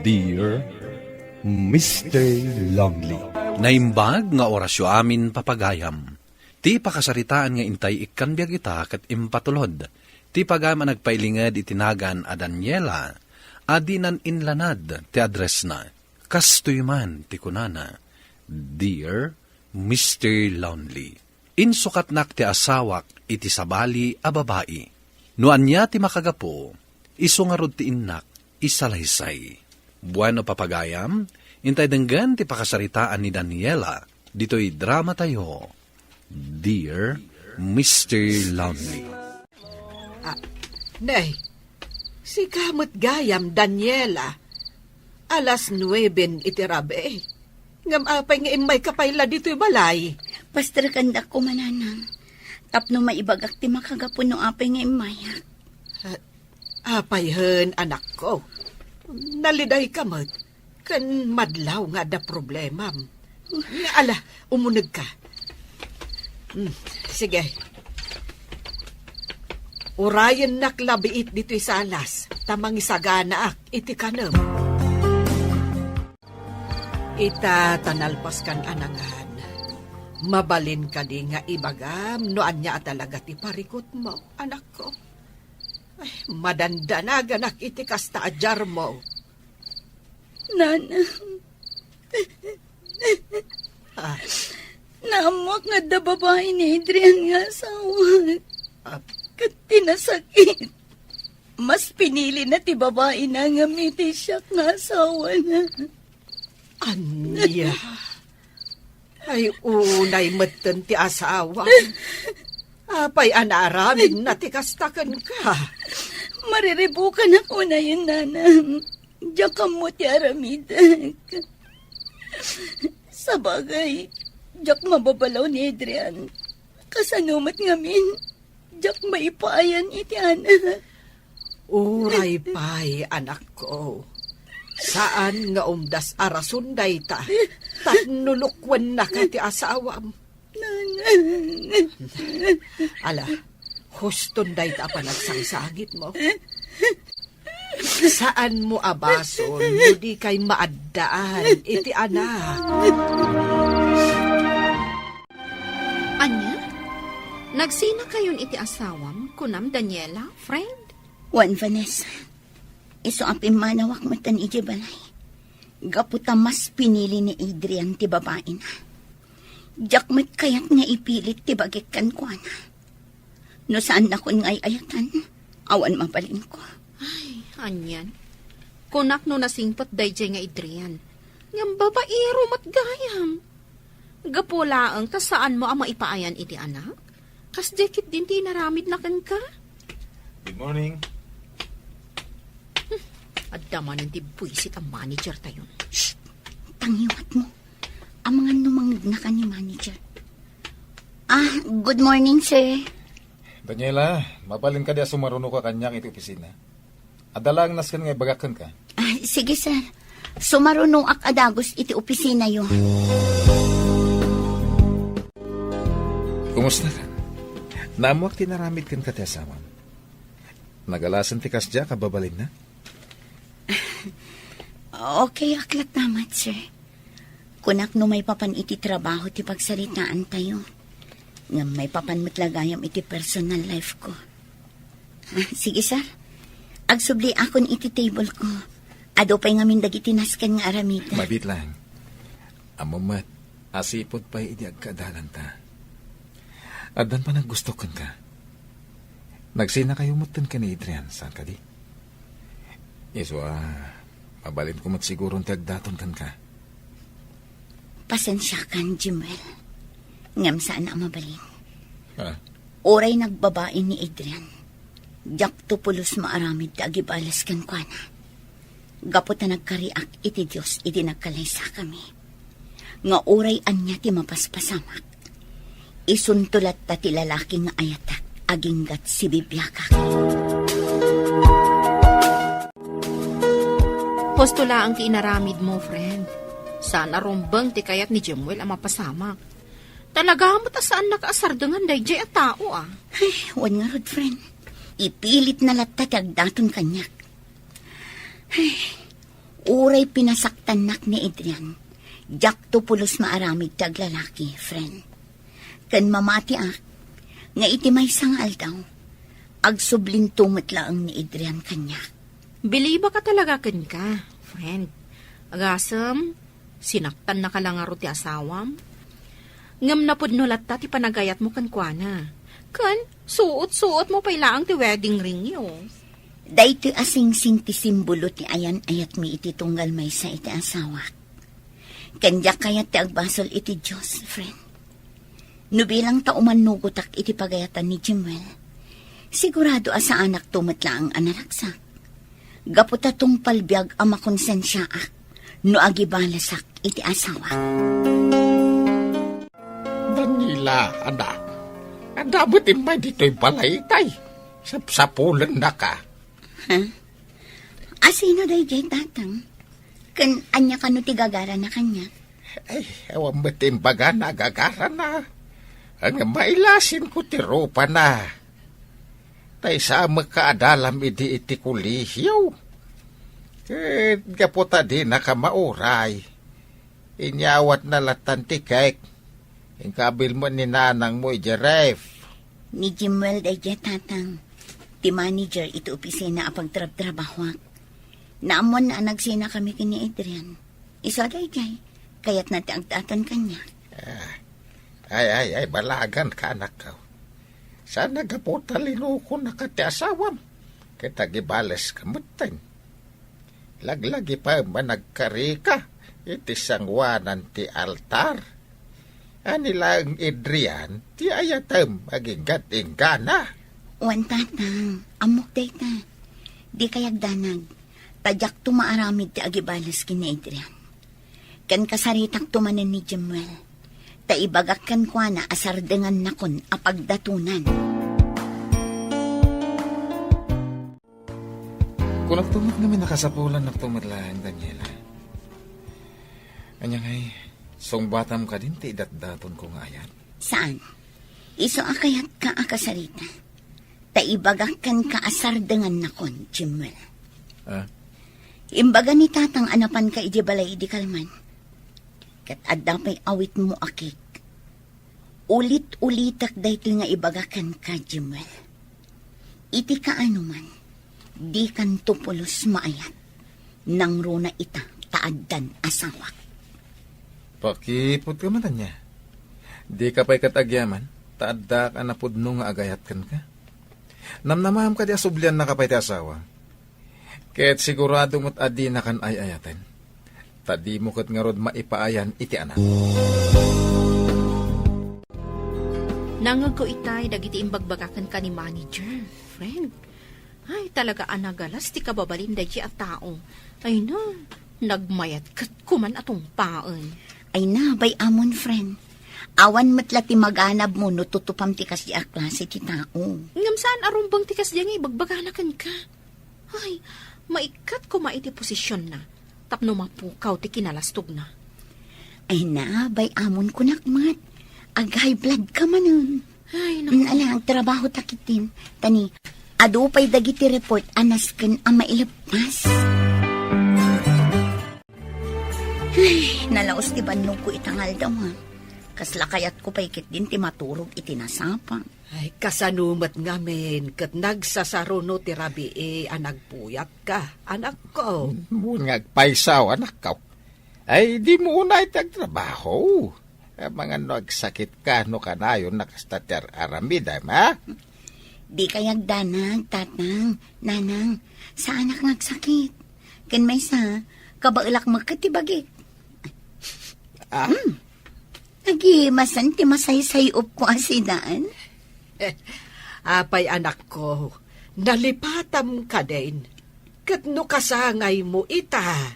Dear Mr. Lonely. Naimbag nga orasyo amin papagayam. Ti pakasaritaan nga intay ikkan biag ita kat impatulod. Ti pagama nagpailingad itinagan a Daniela, adinan inlanad ti address na. Kastoy man ti kunana, Dear Mr. Lonely. Insukat nak ti asawak iti sabali a babae. Nuan niya ti makagapo, isungarod ti innak, isalaysay. Bueno papagayam, intay denggan ti pakasaritaan ni Daniela, dito'y drama tayo, Dear Mr. Lonely. Nay, si kamot gayam Daniela, alas 9 iti rabe. Ngam apay nga imay kapayla dito'y balay. Pastor kandak ko mananang. Tapno maibagak ti makagapon no apay nga imayak. Apay hen anak ko. Naliday kamot. Kan madlaw nga da problema. Nga ala, umunag ka. Sige. Urayan nak labiit dito'y salas. Tamang isagana ak, iti kanam. Ita tanalpas kan anangan. Mabalin ka di nga ibagam, noan niya talaga ti parikot mo, anak ko. Ay, madandanagan ak iti kasta ajar mo. Nana. Naamok nga da babae ni Adrian nga asawa. Kat tinasakit. Mas pinili na ti babae na nga miti siya nga asawa na. Anya. Ay, unay matan ti asawa. Apay anaramin na ti kastakan ka. Mariribukan ako na yun, nanang. Diyak mo ti aramidak. Sa bagay, diyak mababalaw ni Adrian. Kasanumat ngamin, diyak maipaayan iti anak. Uray pay, anak ko. Saan nga umdas arasunday ta? Tatnulukwan na ka ti asawam. Ala, huston day ta pa nagsangsangit mo. Saan mo abason, hindi kay maaddaan, iti anak. Anya? Nagsina kayon iti asawam, kunam Daniela, friend? Juan Vanessa, iso apim manawak matan iti balay. Gaputa mas pinili ni Adrian ti babae na. Diyak met kayat nga ipilit ti bagikan ko na. No saan na kun ngay ayatan, awan mabalin ko. Ay, anyan. Kunak no nasingpat dayjay nga Adrian. Ngam babaero matgayam. Gapulaang ta saan mo ang maipaayan iti anak? Kas dekit din ti naramid na kan ka? Good morning. At damanin ti buwisit ang manager tayo. Shh! Tangiwat mo. Ang mga numangid na ka ni manager. Good morning, sir. Daniela, mabalin ka di sumaruno ka kanyang iti opisina. Adalang naskan nga ibagakan ka. Sige, sir. Sumarunong ak adagos iti opisina yo. Kumusta ka? Namuak tinaramid kan ka ti asaman. Nagalasan ti kasya kababalin na? Okay, aklat naman, sir. Kunak no may papan iti trabaho ti pagsalitaan tayo. Nga may papan matlagayam iti personal life ko. Sige, sir. Agsubli akon iti table ko. Ado pa'y ngamin dagiti naskan nga aramida. Mabit lang. Amumat, asipod pa'y iti agkadalan ta. Adan pa naggusto kan ka. Nagsina kayo mutan ka ni Adrian. Saan ka di? Mabalin ko siguro ti agdaton kan ka. Pasensya kan, Jimuel. Ngam saan na mabalin. Oray nagbabae ni Adrian. Diyak tupulos maaramid da agibalas kan kwa na. Gapot na nagkariak iti Diyos iti nagkalaysa kami. Nga oray anya ti mapaspasamak. Isuntulat ta ti lalaki nga ayatak aginggat si bibiyakak. Postula ang tiinaramid mo, friend. Sana rombang ti kayat ni Jemuel ang mapasamak. Talaga mo ta saan nakaasardangan dayjay at tao Ay, wan nga rod, friend. Ipilit na latatag daton kanyak. Ay, uray pinasaktanak ni Adrian, jak to pulos maaramid tag lalaki, friend. Kan mamati nga iti may sangal daw, agsublin tumatlaang ni Adrian kanya. Biliba ka talaga ka, friend. Agasam, sinaktan na ka lang aro ti asawam. Ngam na pod nulat ta ti panagayat mo kankwana. Kan, suot-suot mo pailaang ti wedding ring yo. Dahito asing-sing ti simbolo ti ayan ayat mi iti tunggal may sa iti asawa. Kanya kayat ti agbasol iti Diyos, friend. Nubilang tauman nugutak iti pagayatan ni Jimuel. Sigurado asa anak tumatla ang analaksak. Gaputa tong palbiag ang makonsensya no agibalasak iti asawa. Danila, anak. Ang dabot imay dito'y balaytay. Sapsapulan na ka. Ha? Asino day jay tatang? Kan anya kano ti gagara na kanya? Ay, ewan mo timbaga na gagara na. Ang mailasin ko ti ropa na. Tay sa makaadalam iti kulihiyaw. Gaputa din nakamauray. Inyawat na latan ti kek. Ingkabil mo ni nanang mo Jeref. Ni Jimuel day jay tatang. Ti manager iti opisina apag trab-trabahwak. Naamon na nagsina kami kini Adrian. Isa day jay. Kaya't nati agtatan kanya. Ay, balagan ka anak ka. Sana gaputa linuko na ka ti asawam. Kita gibales kamutin. Laglagi pa managkari ka. Iti sangwanan ti altar. Anilang Adrian, ti ayatem agigat ingana. Wan tatang, amok day ta. Di kayag danag. Tadyak tumaaramid ti agibalas kini Adrian. Kan kasaritak tumanan ni Jimuel. Taibagak kan kwa na asardengan nakon apagdatunan. Kung nagtumag namin nakasapulan na tumadlaan, Daniela. Anya ngay, sungbatam ka din ti idat-daton ko nga ayan. Saan? Iso akayat ka akasarita. Taibagak kan kaasardengan nakon, Jimuel. Imbaga ni tatang anapan ka iti balay di kalman. Kat adapay awit mo akik. Ulit-ulitak dahito nga ibagakan ka, Jimuel. Iti ka anuman, di kan tupulos maayat. Nang runa ita taaddan asawak. Pakipot ka man niya. Di ka pa'y katagyaman, taadda ka na pudno nga agayat kan ka. Namnamaham ka di asublian na kapay ti asawa. Kaya't sigurado mo't adi na kan ay ayaten. Tadi mo kat nga rod maipaayan iti anak. Nangag ko itay, dagiti imbagbagakan ka ni manager, friend. Ay, talaga anagalas, ti kababalin dahi at tao. Ay na, nagmayat kat kuman atong paen. Ay na, bay amon, friend. Awan matla ti maganab mo no tutupam ti kas di klase ti tao. Ngam saan arumbang tikas diyan nga ibagbaganakan ka? Ay, maikat ko maiti posisyon na. Tapno mapukaw ti kinalastog na. Ay na, bay amon kunakmat. Agay blood ka manon. Ay, naku. Alang, trabaho takitin. Tani, ado pa'y dagiti report anas kan ang mailaptas. Ay, nalaos ti bannog ko itangal daw ha. Kaslakayat ko pa'y kit din ti maturog itinasapa. Ay, kasanumat nga men, kat nagsasaro no ti rabi anagpuyat ka, anak ko. Mungag paisaw, anak ka. Ay, di mo na itagtrabaho. Mga nagsakit ka, no ka na yun, nakastatyar aramida, ma? Di kayag danag, tatang, nanang, sa anak nagsakit. Kan may sa, kabailak magkatibagik. Nagimasan ti masaysayop ko asidaan. Apay anak ko, nalipatam ka din. Kat no kasangay mo ita.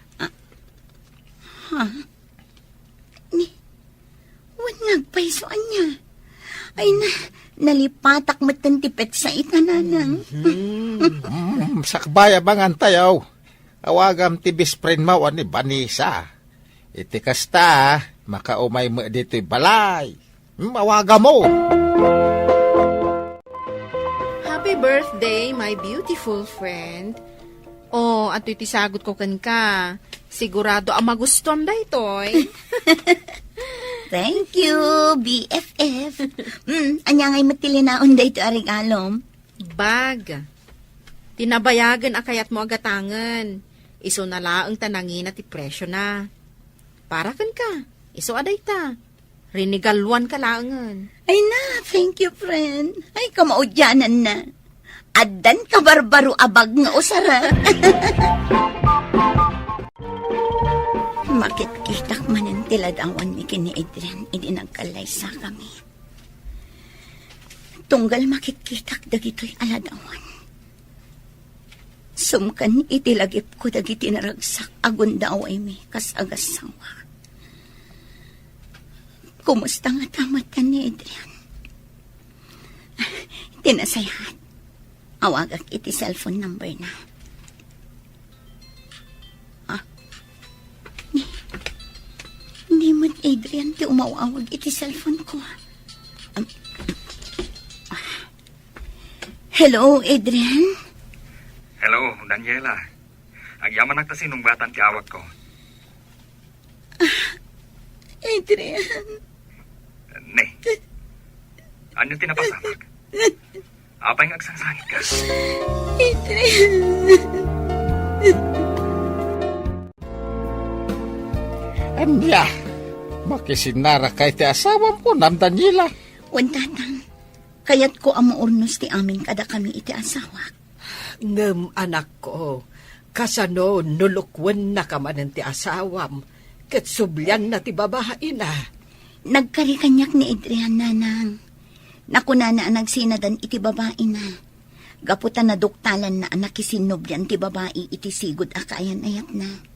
Wan nagpaisoan niya. Ay na, nalipatak matantipet sa itananang. Sakbaya bang antayaw? Awagam ti bisprin mo ni Vanessa. Iti kasta, makaumay mo dito'y balay. Awaga mo! Happy birthday, my beautiful friend. Oh, at iti sagot ko kan ka. Sigurado ang magustuhan da itoy. Thank you, BFF. Anya ngay matilinaon da ito arigalom. Bag. Tinabayagan akayat mo agatangan. Iso na laang tanangin at ipresyo na. Para kan ka. Iso aday ta. Rinigaluan ka laangan. Ay na, thank you, friend. Ay, kamaudyanan na. Adan ka barbaro abag nga usara. Makit-kitak man ang tiladawan ni kini Adrian, idi nagkalaysa kami. Tunggal makit-kitak dagito'y aladawan. Sumkan itilagip ko dagiti naragsak agon daw ay mi kasagasawa. Kumusta nga tamat ka ni Adrian? Tinasayahan. Awagak iti cellphone number na. Hindi mo, Adrian, ti umawawag iti cellphone ko. Hello, Adrian? Hello, Daniela. Agyaman nagtasin nung batan ti awag ko. Adrian. Ne. Ano tinapasamak? Apay nga agsangsangit ka. Adrian. Anya, makisinara kay ti asawam ko, Nam Daniela. Wantatang, kayat ko ang maurnos ti amin kada kami iti asawa. Ngem anak ko, kasano nulukwan na ka man ti asawam, ket sublyan na ti babae na. Nagkarikanyak ni Adrian nanang. Nakunana ang nagsinadan iti babae na. Gaputan na duktalan na anak isinubyan ti babae iti sigod akayan ayat na.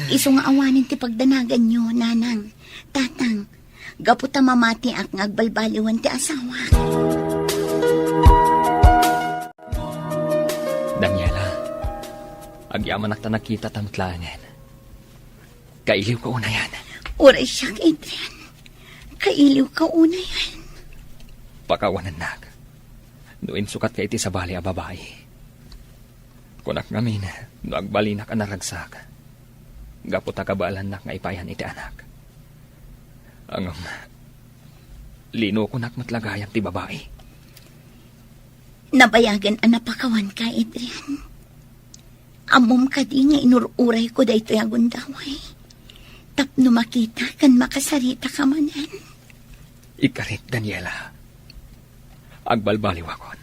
Iso nga awanin ti pagdanagan nyo, nanang. Tatang, gaputa mamati ak ngagbalbaliwan ti asawa. Daniela, agyaman ak ta nakita tamtlangan. Kailiw ka una yan. Uray siya, Adrian. Kailiw ka una yan. Pakawanan nak. Noin sukat ka iti sa bali a babae. Kunak ngamin, no agbalinak ang naragsak. Gaputa kabalan nak nga ipayan iti anak. Ang lino ko nak matlagayang ti babae. Nabayagan ang napakawan ka, Adrian. Amom ka di nga inururay ko da ito yagun daway. Tapno makita kan makasarita ka manan. Ikarit, Daniela. Agbalbaliw akon.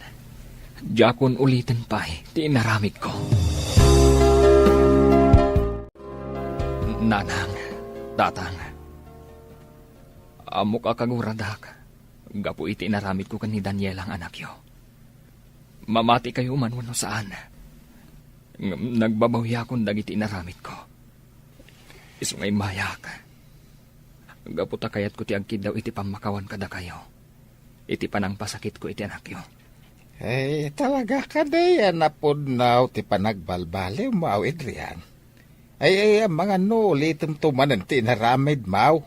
Diyakon ulitin pa ti inaramid ko. Nanang, tatang. Amok akaguradak. Gapu iti inaramid ko kan ni Daniela ang anak yo. Mamati kayo man wano saan. Nagbabawya akong dagiti inaramid ko. Isungay mayak. Gaputa kayat ko ti agkid daw iti pamakawan kada kayo. Iti panang pasakit ko iti anak yo. Eh, talaga ka day, napudnaw ti panagbalbali mo, Adrian. Ay, mga no, ulitin tumanan ti naramid mo.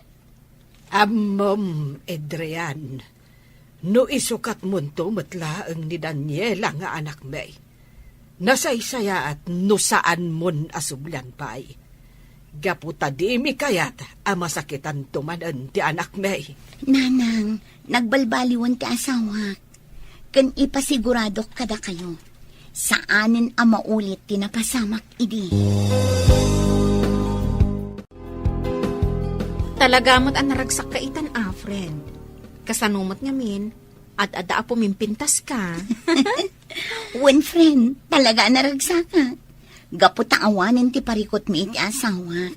Amom, Adrian. No isukat mo to matlaang ni Daniela nga anak may. Nasaysaya at no saan mon asublan pa'y. Gaputa di mi kayat amasakitan tumanan ti anak may. Nanang, nagbalbaliwan ti asawa. Kan ipasigurado kada kayo. Saanin ang maulit tinapasamak idi. Talagamot ang naragsak ka itan, friend. Kasanumot ngamin, at ada pumimpintas ka. When friend, talaga naragsaka. Gaputa awanin ti parikot mi iti asawa.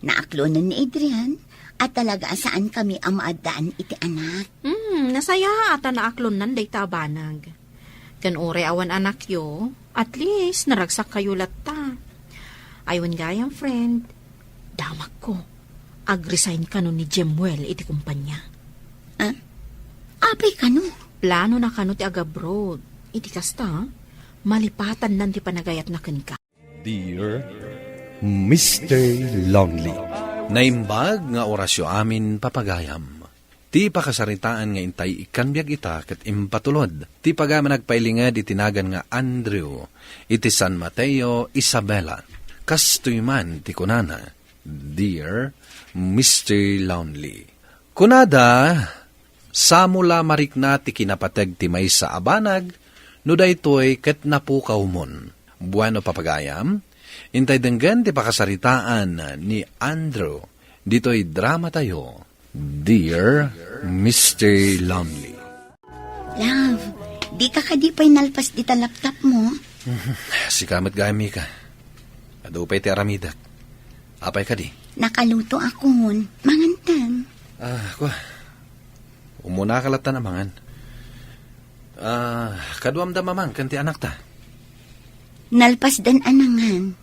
Naaklonan ni Adrian, at talaga saan kami ang maadaan iti anak. Nasaya ata naaklon nan day tabanag. Kan ore awan anak yo, at least naragsak kayo latta. Aywan gayang friend, damak ko. Ag-resign ka nun ni Jemuel iti kumpanya. Apay ka no? Plano na kano ti agabroad. Iti kasta, malipatan nan ti panagayat na ka. Dear Mr. Lonely. Naimbag nga orasyo amin papagayam. Ti pakasaritaan nga intay ikanbiag ita ket impatulod. Ti pagama nagpailingad itinagan nga Andrew, iti San Mateo, Isabela. Kastoy man ti kunana, Dear Mr. Lonely. Kunada, samula marikna ti kinapateg ti may sa abanag, no daytoy ket napukaw mon. Bueno papagayam, intay denggan ti pakasaritaan ni Andrew, dito'y drama tayo. Dear Mr. Lonely. Love, di ka kadipay nalpas di talaptap mo. Si kamat gami ka. Adupay ti aramidak. Apay ka di? Nakaluto akon. Mangantan. Umuna ka latan amangan. Kaduam da mamang kanti anak ta. Nalpas dan anangan.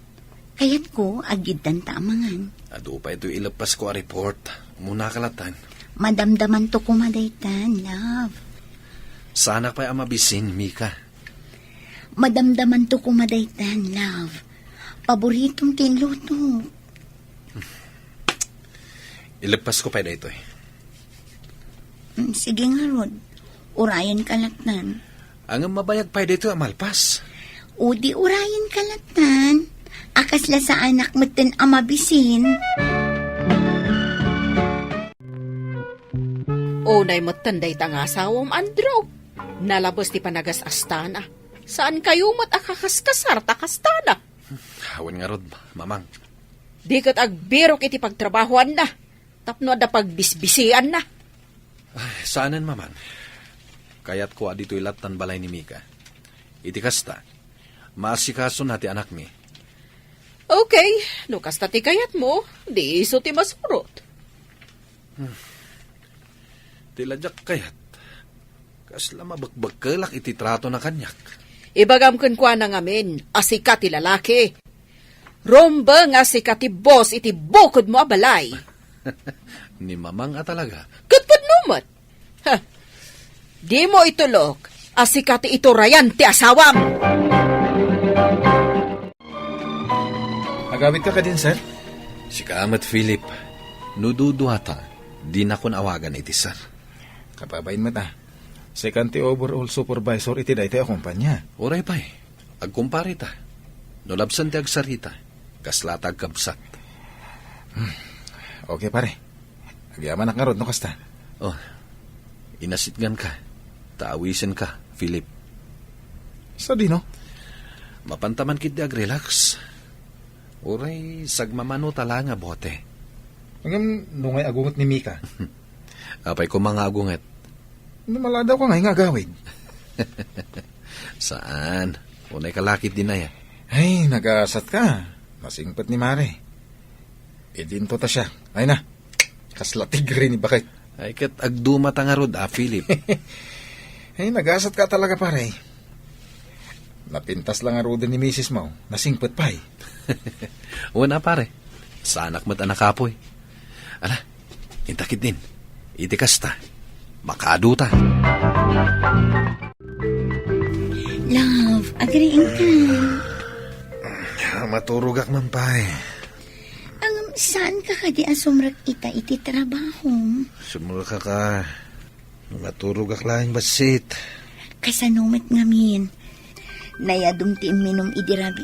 Kayat ko, agid dan taamangan. Adupay ito ilapas ko a report. Umuna ka latan. Madamdaman to kumadaytan, love. Sana pa'y amabisin, Mika. Madamdaman to kumadaytan, love. Paboritong tinluto. Ilapas ko pa'y da ito eh. Sige nga, Rod. Urayan kalatan. Ang mabayag pa'y da ito amalpas. O di urayan kalatan. Akasla sa anak mo tin amabisin. Unay mo't tanday tang asawam, Andrew. Nalabos ti panagas astana. Saan kayo mo't akakaskasar takastana? Hawan nga rod, mamang. Di kat agbirok iti pagtrabahoan na. Tapno da pagbisbisian na. Saanan, mamang? Kaya't ko adito ilatan balay ni Mika. Iti kasta, maasikaso na ti anak mi. Okay, no kasta ti kayat mo, di iso ti masurot. Tiladyak kayat. Kasla mabagbagkalak iti trato na kanyak. Ibagam kun kwa na ngamin, asika ti lalaki. Romba nga asika ti boss iti bukod mo abalay. Ni mamang talaga. Katpad numat. Ha, di mo itulok, asika ti iturayan ti asawam. Agawit ka din, sir? Si Kaamat Philip, nududuhata, di na kun awagan iti sir. Kapabain mo ta. Second overall supervisor iti da iti akumpanya. Oray pa'y, agkumpari ta. Nolabsan ti agsarita, kaslatag kabsat. Okay, pare. Agyaman nga rod, no kasta? Oh, inasitgan ka. Taawisin ka, Philip. Sa di, no? Mapantaman kit di agrelax. Oray, sagmamano tala nga bote. Hanggang nungay agungot ni Mika. Apay ko mga agunget. Maladaw ka nga agawid. Saan? Unay kalakit din na ya. Ay, nag-aasat ka. Masingpat ni Mare. Idinto ta siya. Ay na. Kaslatig rin ni bakit. Ay kat agdumata nga rod, Philip. Ay, nag-aasat ka talaga, pare. Napintas lang ang roda ni Mrs. Mau. Nasingpat pa eh. Una pare. Sa anak mo't anak kapoy. Ala, intakit din. Itikasta. Makaduta. Love, agreeing ka. Maturugak man pa eh. Saan ka kadi asumrak ita iti trabaho? Sumura ka. Maturugak lang basit. Kasanumat ngamin. Nayadum ti minum idirabi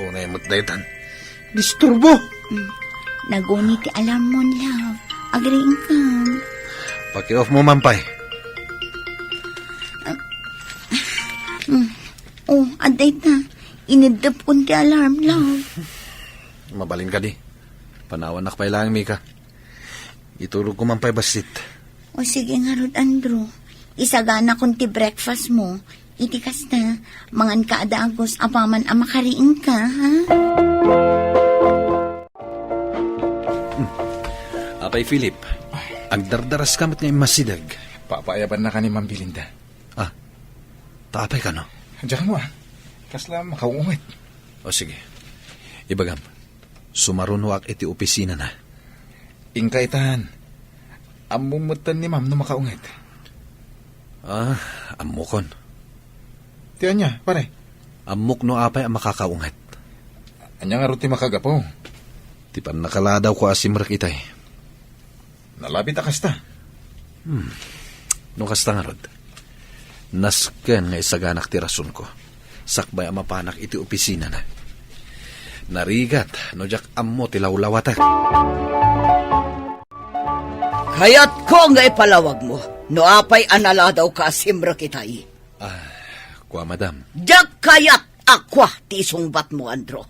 Unay mo't daytan. Disturbo! Naguni ti alam mo, love. Agreeing ka. Paki-off mo mampay. Oh, aday ta. Inidap ko ti alarm, love. Mabalin ka di. Panawan na kapay lang, Mika. Itulog ko mampay basit. O sige nga, Rod Andrew. Isagana kong ti breakfast mo. Itikas na, mangan ka adagos, apaman ang makariing ka, ha? Apay, Philip. Agdardaras kamot nga masidag. Papayaban na ka ni Ma'am Belinda. Taapay ka, no? Diyan mo, kasla makaungit. O sige. Ibagam. Sumarunwak iti opisina na. Ingkaitan. Amumutan ni Ma'am no makaungit. Amukon. Tiyan niya, pare. Amuk no apay ang makakaungat. Anya nga ruti makagapo. Ti pan nakaladaw ko asimrak itay. Nalabit akasta. No kasta nga rod. Nasken nga isaganak ti rason ko. Sakbay ang mapanak iti opisina na. Narigat, no jak ammo ti lawlawatak. Kaya't ko nga ipalawag mo, no apay anala daw ka simra kitay. Kwa madam, Jak kayat akwa ti sungbat mo, Andro.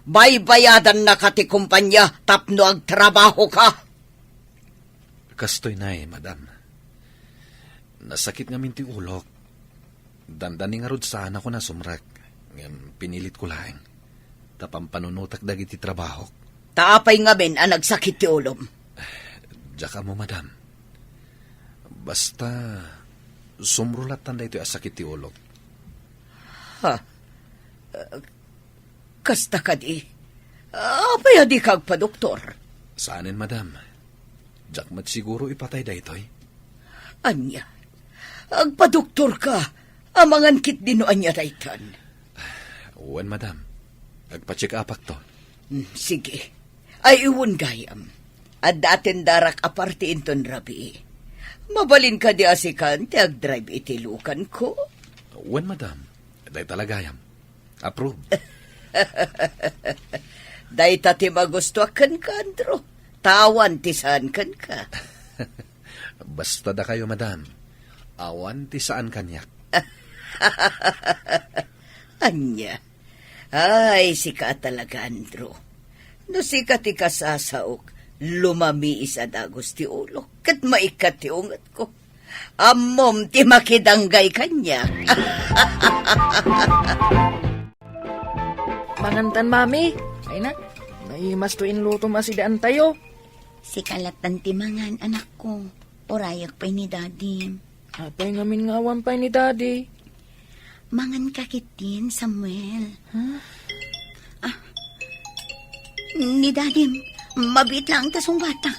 Baybayadan na ka ti kumpanya tapno agtrabaho ka. kastoy na madam. Nasakit nga minti ulok. Dandani nga rod sana ko na sumrak. Ngayon, pinilit ko lang. Tapang panunutak dagiti trabaho. Taapay nga ben ang nagsakit ti ulom. Diyan mo, madam. Basta, sumrulat tanda ito asakit ti ulok. Ha? Kasta ka di? Apay di kag pa, doktor? Saanin, madam? Diyak mat siguro ipatay da ito'y. Anya? Agpa-doktor ka. Amangan kit dino anya daytan. Uwan, madam. Agpa-check apak to. Sige. Ay iwan gayam. At datin darak aparte inton rabi. Mabalin ka di asikan, ti ag-drive itilukan ko. Uwan, madam. Day talagayam. Approve. Day tati magustuakan ka, Andro. Tawan tisan kan ka. Basta da kayo, madam. Awan ti saan kanyak. Anya. Ay, sika talaga, Andro. No sika ti kasasaok, lumami isa dagos ti ulok, kat maikat ti ungat ko. Amom ti makidanggay kanya. Mangantan, mami. Ay nak, naimas to inluto masidaan tayo. Si kalatan timangan, anak ko. Orayak pa ni daddy. Apay ngamin ngawan pa ni daddy. Mangan kakitin, Samuel. Ni daddy, mabit lang tasong bata.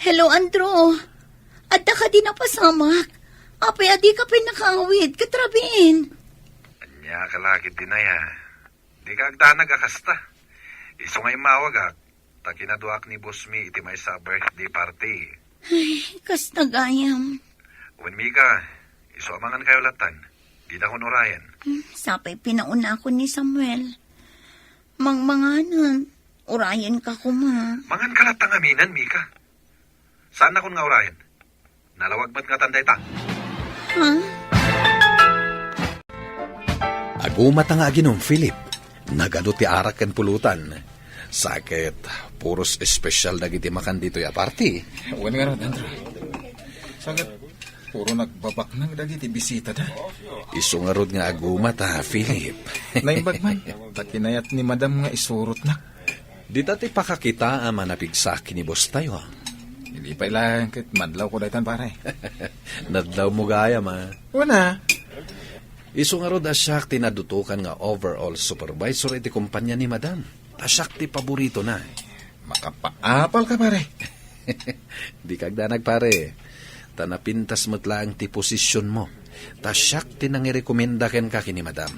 Hello, Andro. Adda ka din napasamak. Apay, adi ka pinakawid. Katrabin. Anya kalakit din na ya. Di ka agdanag akasta. Iso nga imawag ta kinaduak ni Boss Mi iti may sa birthday party. Ay, kastagayam. Wen Mika, iso amangan kayo latan. Di na kunurayan. Sapay pinauna ako ni Samuel. Mangmanganan. Urayan ka kuma. Mangan kalatang aminan, Mika. Saan na kun nga urayan? Nalawag ba't nga tanday ta? Ha? Agumata nga aginong Philip. Nagado ti arak kan pulutan. Sakit, puros espesyal dagiti makan dito ya party. Uwan nga ron, Andro. Sagat, puro nagbabak nang dagiti bisita da. Iso nga rod nga agumata, Philip. Naimbag man, takinayat ni madam nga isurot na. Di dati pakakita ang manapigsak ni boss tayo. Hindi pa ilang kit madlaw ko daytan pare. Nadlaw mo gaya ma. Una, Iso nga rod asyak tinadutukan nga overall supervisor iti kumpanya ni madam. Asyak ti paborito na. makapaapal ka pare. Di kagdanag pare. Tanapintas matlaang ti posisyon mo. Tasyak tinangirekomenda ken ka kini madam.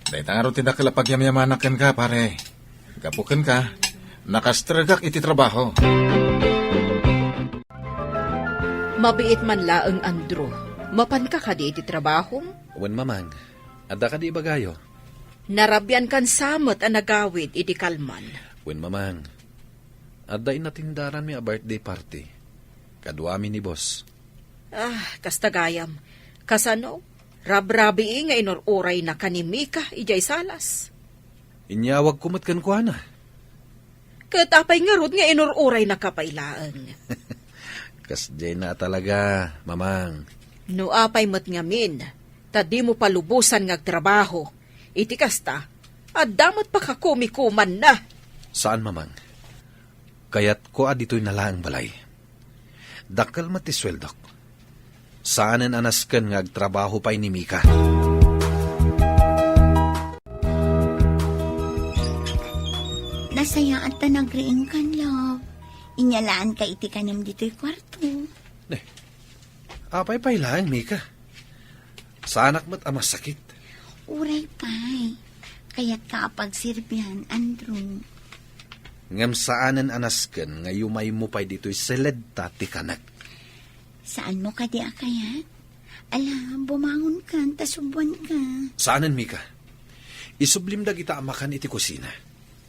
Dayta nga ro tindak kalapag yamyamanakan ka pare. Gapuken ka, nakastragak iti trabaho. Mabiit man laeng Andro. Mapan ka kadi iti trabaho? Wen mamang, adda ka di bagayo. Narabyan kan samot ang nagawid iti kalman. Wen mamang, adda inatindaran mi a birthday party. Kaduami ni boss. Kastagayam. Kasano? Rabrabi nga inururay na kanimika ijay salas. Inyawag kumot kan kuana. Katapay nga rod nga inururay na kapailaan. Kasjay na talaga, mamang. No apay mo't ngamin, tadi mo palubusan nga trabaho. Iti kasta, at damat pa kakumikuman na. Saan mamang? Kayat ko adito'y nalaang balay. Dakal matisweldok. Saanen anasken nga agtrabaho pa'y ni Mika. Nasaya at nagriing kan, love. Inyalaan ka iti kanam dito'y kwarto. Apay pa'y lang, Mika. Sa anak mo't amas sakit. Uray pay. Kaya't kaapag sirbihan, Andrew. Ngam saanan anasken nga yumay mo pa'y dito'y seledta ti kanak. Saan mo ka di akayat? Ala, bumangon ka, tasubuan ka. Saanan, Mika? Isublimda kita amakan iti kusina.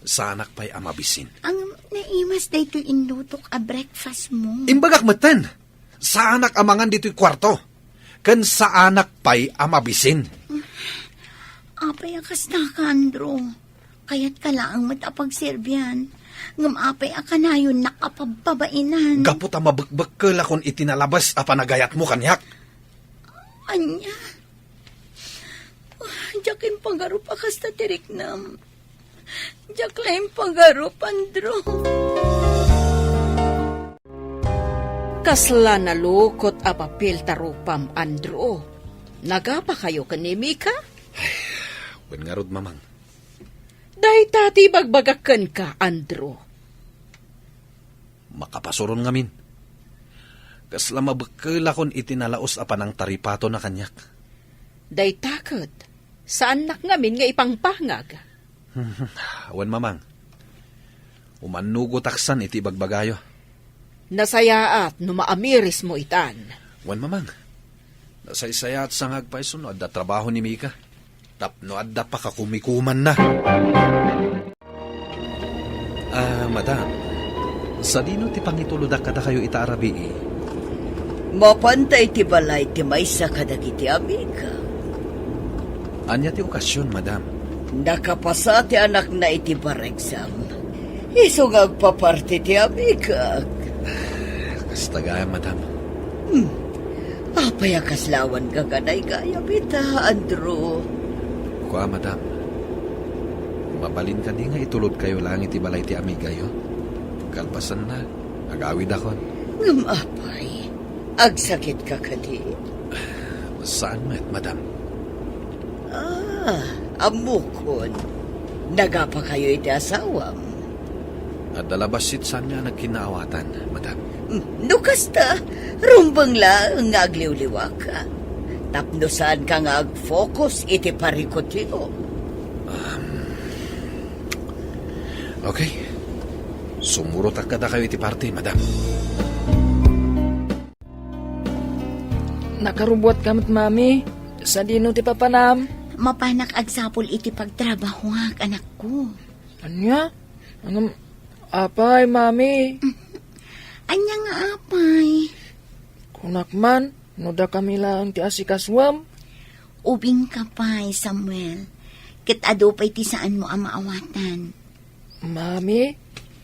Sanak pa'y amabisin. Ang naimas dito inlutok a breakfast mo. Imbagak matan! Saanak amangan dito'y kwarto. Kan saanak pa'y amabisin. Apay akas na ka, Andro. Kaya't ka lang matapagserbian. Ngam apay akanayon nakapababainan. Gapot ang mabakbak ka lakon itinalabas a panagayat mo kanyak. Anya? Diyakin pagarup akas na tiriknam. Diyak laing pagarup, Andro. Kasla na lukot a papel tarupam, Andro. Nagapa kayo ni Mika? Wen nga rod, mamang. Day tati bagbagakan ka, Andro. Makapasuron ngamin. Kasla mabakal akon itinalaos a panang taripato na kanyak. Day takot. Saan nak ngamin nga ipangpangag? Wen, mamang. Umanugo taksan iti bagbagayo. Nasayaat no maamiris mo itan. Wen, mamang. Nasaysaya at sangag pa iso no adda trabaho ni Mika. Tapno adda pa kakumikuman na. Madam. Sa dino ti pangituludak kada kayo itaarabi eh. Mapantay ti balay ti maysa kadagiti amiga. Anya ti okasyon, madam. Nakapasa ti anak na iti baregsam. Isong agpaparte ti amiga. Kastagaya, madam. Apay akaslawan gaganay gaya bita, Andrew. Kuha, madam. Mabalin ka di nga itulod kayo lang iti balay ti amigayo. Kalpasan na, agawid akon. Apay, agsakit ka kadi. Saan met, madam? Amukon. Nagapa kayo iti asawam. At dalabasit saan niya nagkinaawatan, madam. Nukasta, rumbang lang nga agliw-liwa ka. Tapno saan ka nga ag-focus iti parikotiyo. Okay. Sumurot kada kayo iti party, madam. Nakarubot kamot, mami. Sa dino ti papanam. Mapanak agsapol iti pagtrabaho anak ko. Anya? Anong apay, mami? Anya nga apay. Kunak man, no da kami lang ti asikaswam. Ubing ka pay, Samuel. Ket ado pa'y ti saan mo ang maawatan. Mami?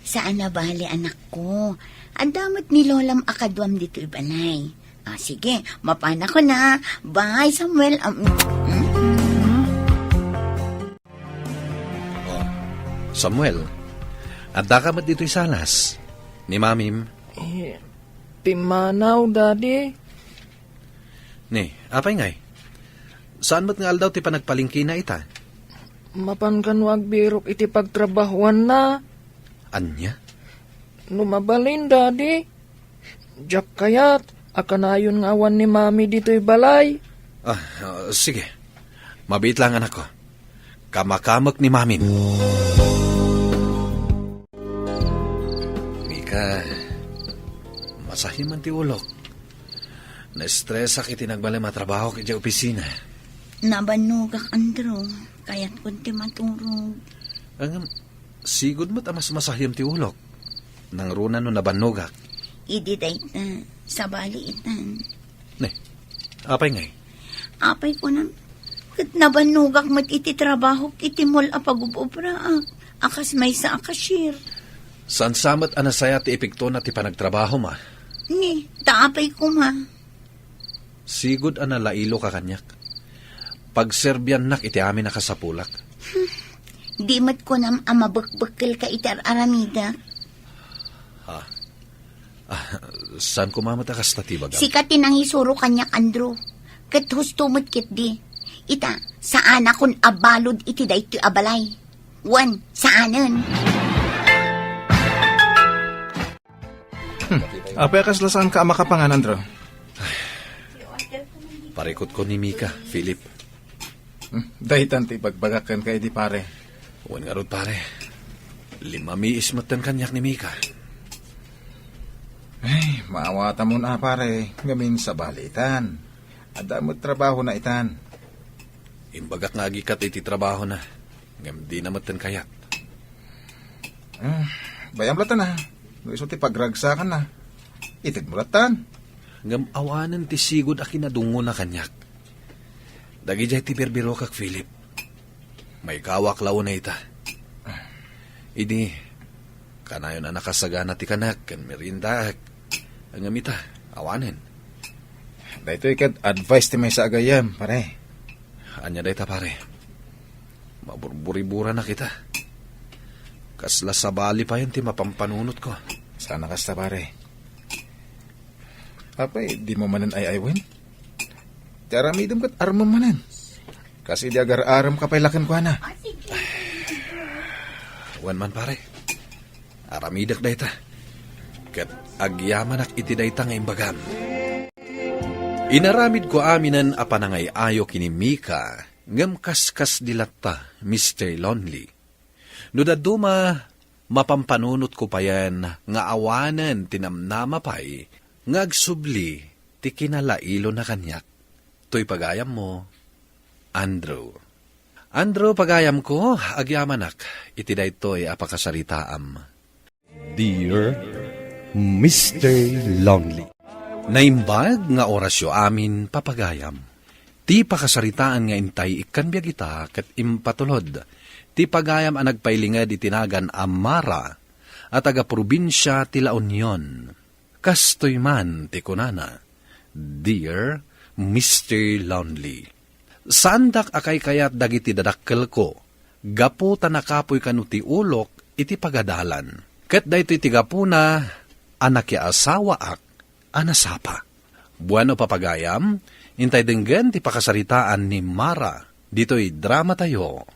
Saan na bali anak ko? Ang damat ni Lolam akadwam dito ibanay. Sige, mapana ko na. Bye, Samuel. Samuel, adda ka mat dito'y salas. Ni mamim. Pimanaw, daddy. Ni, apay ngay. Saan mat nga aldaw ti panagpalingki na ita? Mapan kanwag birok iti pagtrabahuan na. Anya? Lumabalin, daddy. Diyak kayat, akanayon nga awan ni mami dito'y balay. Sige. Mabit lang anak ko. Kamakamak ni mamim. Mika, masahim man ti ulok. Na-stress ak iti nagbalay matrabaho kiti opisina. Nabanugak, Andro. Kaya't kunti maturog. Ang sigod mo't amas masahim ti ulok. Nang runa no nabanugak. Idi dayta, sa bali itan. Ne, apay ngay? Apay ko na, kat nabanugak mat iti trabaho, iti mol apagubobra akas may sa akashir. San samat anasaya ti epekto na ti panagtrabaho ma? Ni, taapay ko ma. Sigod analailo ka kanyak. Pagserbyan nak iti amin nakasapulak. Di mat ko nam amabakbakil ka iti aramida. San kumamata kas tatibag? Sikat tinang isuro kanyak, Andrew. Kat hustumot kit di. Ita, saan akon abalod iti dayto abalay. Wan, saanan? Apay kaslasaan ka makapangan, Andro? Parikot ko ni Mika, Philip. Dahitan ti bagbagakan kay di pare. Huwag nga rod pare. Limamiis mo't ang kanyak ni Mika. Ay, maawata mo na pare, ngamin sa balitan. Adamot trabaho na itan. Imbagak nga agikat iti trabaho na. Ngam di na mo't ang kayat. Bayam latan na. No iso ti pagragsakan na. Itig mo latan. Ngam awanan ti sigod a kinadungo na kanyak. Dagi jay ti berbiro kak Philip. May kawak lao na ita. Idi, kanayon na nakasagana ti kanak, kan merinda, ang amita, awanin. Dahito ikat advice ti may sa agayam, pare. Anya dayta pare, maburburi-bura na kita. Kasla sa bali pa yan ti mapampanunot ko. Sana kasta pare. Apay, di mo manan ay aywin? Ti aramidom kat armam manan. Kasi di agar-aram kapaylakan ko na. Wan man pare, aramidak dayta. Kat agyamanak iti dayta nga imbagam. Inaramid ko aminan a panangay ayo kini Mika, ngam kaskas dilatta, Mr. Lonely. No daduma, mapampanunot ko pa yan, nga awanan tinamnama pa'y, nga agsubli, ti kinalailo na kanyak. To'y pagayam mo, Andrew. Andrew, pagayam ko, agyamanak, iti daytoy apakasaritaam. Dear Mr. Lonely. Naimbag nga orasyo amin papagayam. Ti pakasaritaan nga intay ikanbiag ita kat impatulod. Ti pagayam ang nagpailingad itinagan Amara at taga-probinsya ti La Union. Kastoy man ti kunana. Dear Mr. Lonely. Sandak akay kayat dagiti dadakkel ko, gapu tanakapoy kanuti ulok iti pagadalan. Ket dayto iti gapuna, anak ya asawa ak, anasapa. Buano papagayam, intay denggen ti pakasaritaan ni Mara, dito'y drama tayo.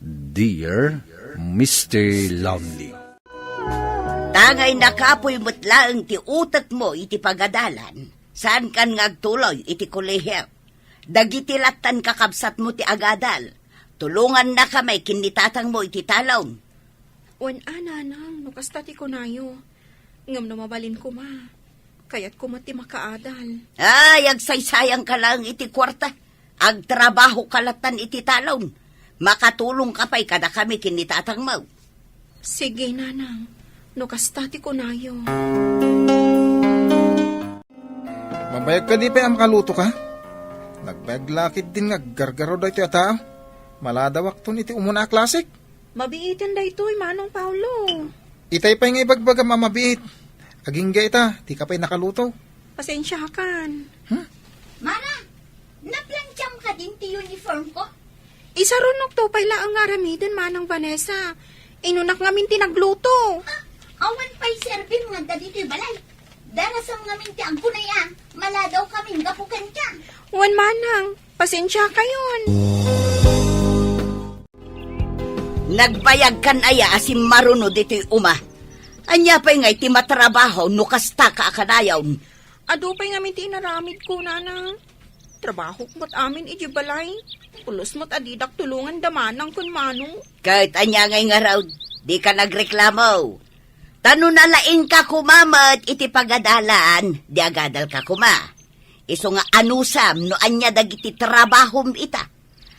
Dear Mr. Lonely. Tangay nakapoy mutlaang ti utak mo iti pagadalan. Saan kan ngagtuloy iti kolehiyo? Dagiti latan kakabsat mo ti agadal. Tulungan na kamay kinitatang mo iti talon. Wan ananang, nukasta ti kunayo. Ngam na mabalin ko ma. Kaya't kumati makaadal. Ay, agsaysayang ka lang iti kwarta. Agtrabaho kalatan iti talon. Makatulong ka pa'y kada kami kinitatang mo. Sige, nanang. Nukasta ti kunayo. Mabayag ka di pa ang makaluto ka? Nagbaglakid din nga gargaro da ito yata. Maladawak to iti umuna klasik. Mabiitin da ito'y Manong Paulo. Itay pa nga ibagbaga mamabiit. Aging ga ita, di ka pa'y nakaluto. Pasensya kan. Mara, naplancham ka din ti uniform ko? Isarunok to pa'y laang aramidin Manang Vanessa. Inunak ngamin tinagluto. Awan pa'y servim nga da dito'y balay. Darasam ngamin ti agpunaya. Maladaw kaming gapukan ka. Wan Manang, pasensya kayon. Nagbayag kan aya asim maruno dito'y uma. Anya pa'y ngay ti matrabaho no kasta ka akadayaw. Ado pa'y ngamin tinaramid ko, nanang. Trabaho mo't amin ijibalay. Pulos mo't adidak tulungan damanang kun manong. Kahit anya ngay nga raw, di ka nagreklamo. Tano nalain ka kumamat iti pagadalan, di agadal ka kuma. Iso nga anusam no anya dagiti trabahom ita.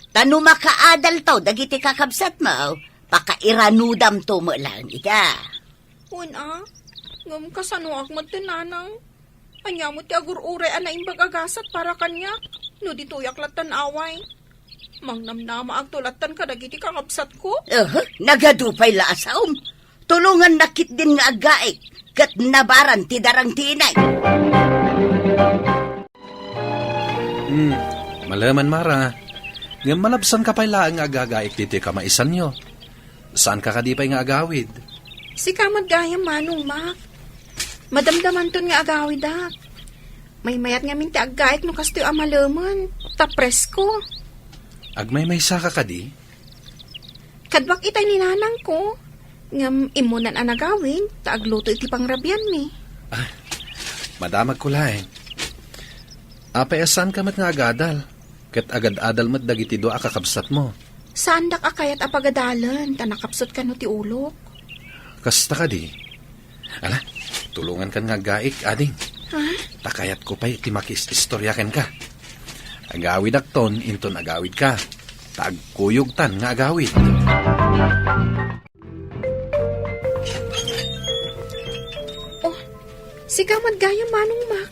Tano makaadal to dagiti kakabsat mo, pakairanudam to mo lang ita. Una, ngam kasano agmat tinanang. Anya mo ti agur-ure ana imbag agasat para kanya. No dito yaklatan away. Mangnamnama agtulatan ka dagiti kakabsat ko. Nagadupay laasawm. Tulungan nakit din nga agaik. Kat nabaran ti darang tinay. Malaman Mara, nga malabsan ka pa'y laang agagaik diti kamaisan nyo. Saan ka kadipay nga agawid? Si kamad gayam Manong Mak. Madamdaman ton nga agawid dak. May mayat nga minti aggaik no kastoy amalaman. Tapres ko. Agmay may saka ka di? Kadwak itay ni nanang ko. Ngam imunan ang nagawin, taagluto iti pangrabyan mi. Madamag ko laeng. Apayasan ka mat nga agadal. Kat agad-adal mat dagiti doa kakabsat mo. Saan dak akayat apagadalan, tanakapsot ka no ti ulok. Kasta ka di. Ala, tulungan kan nga gaik, ading. Ha? Takayat ko pa'y iti makis-istoryakan ka. Agawid akton, inton agawid ka. Tagkuyog tan nga agawid. Oh, siga madgayam manong mak.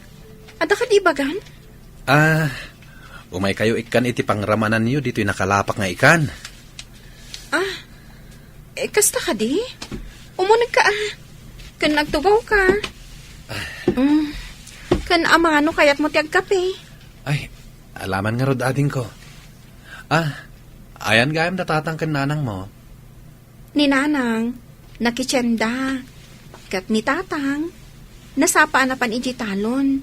Ada ka di bagan? Umay kayo ikan iti pangramanan niyo dito'y nakalapak nga ikan. Kasta ka di? Umunag ka Kan nagtugaw ka. Kan amano kayat mo tiyag kape. Ay, alaman nga rod ading ko. Ayan gayam natatang kan nanang mo. Ni nanang, nakitsenda. Kat ni tatang, nasapa na pan iji talon.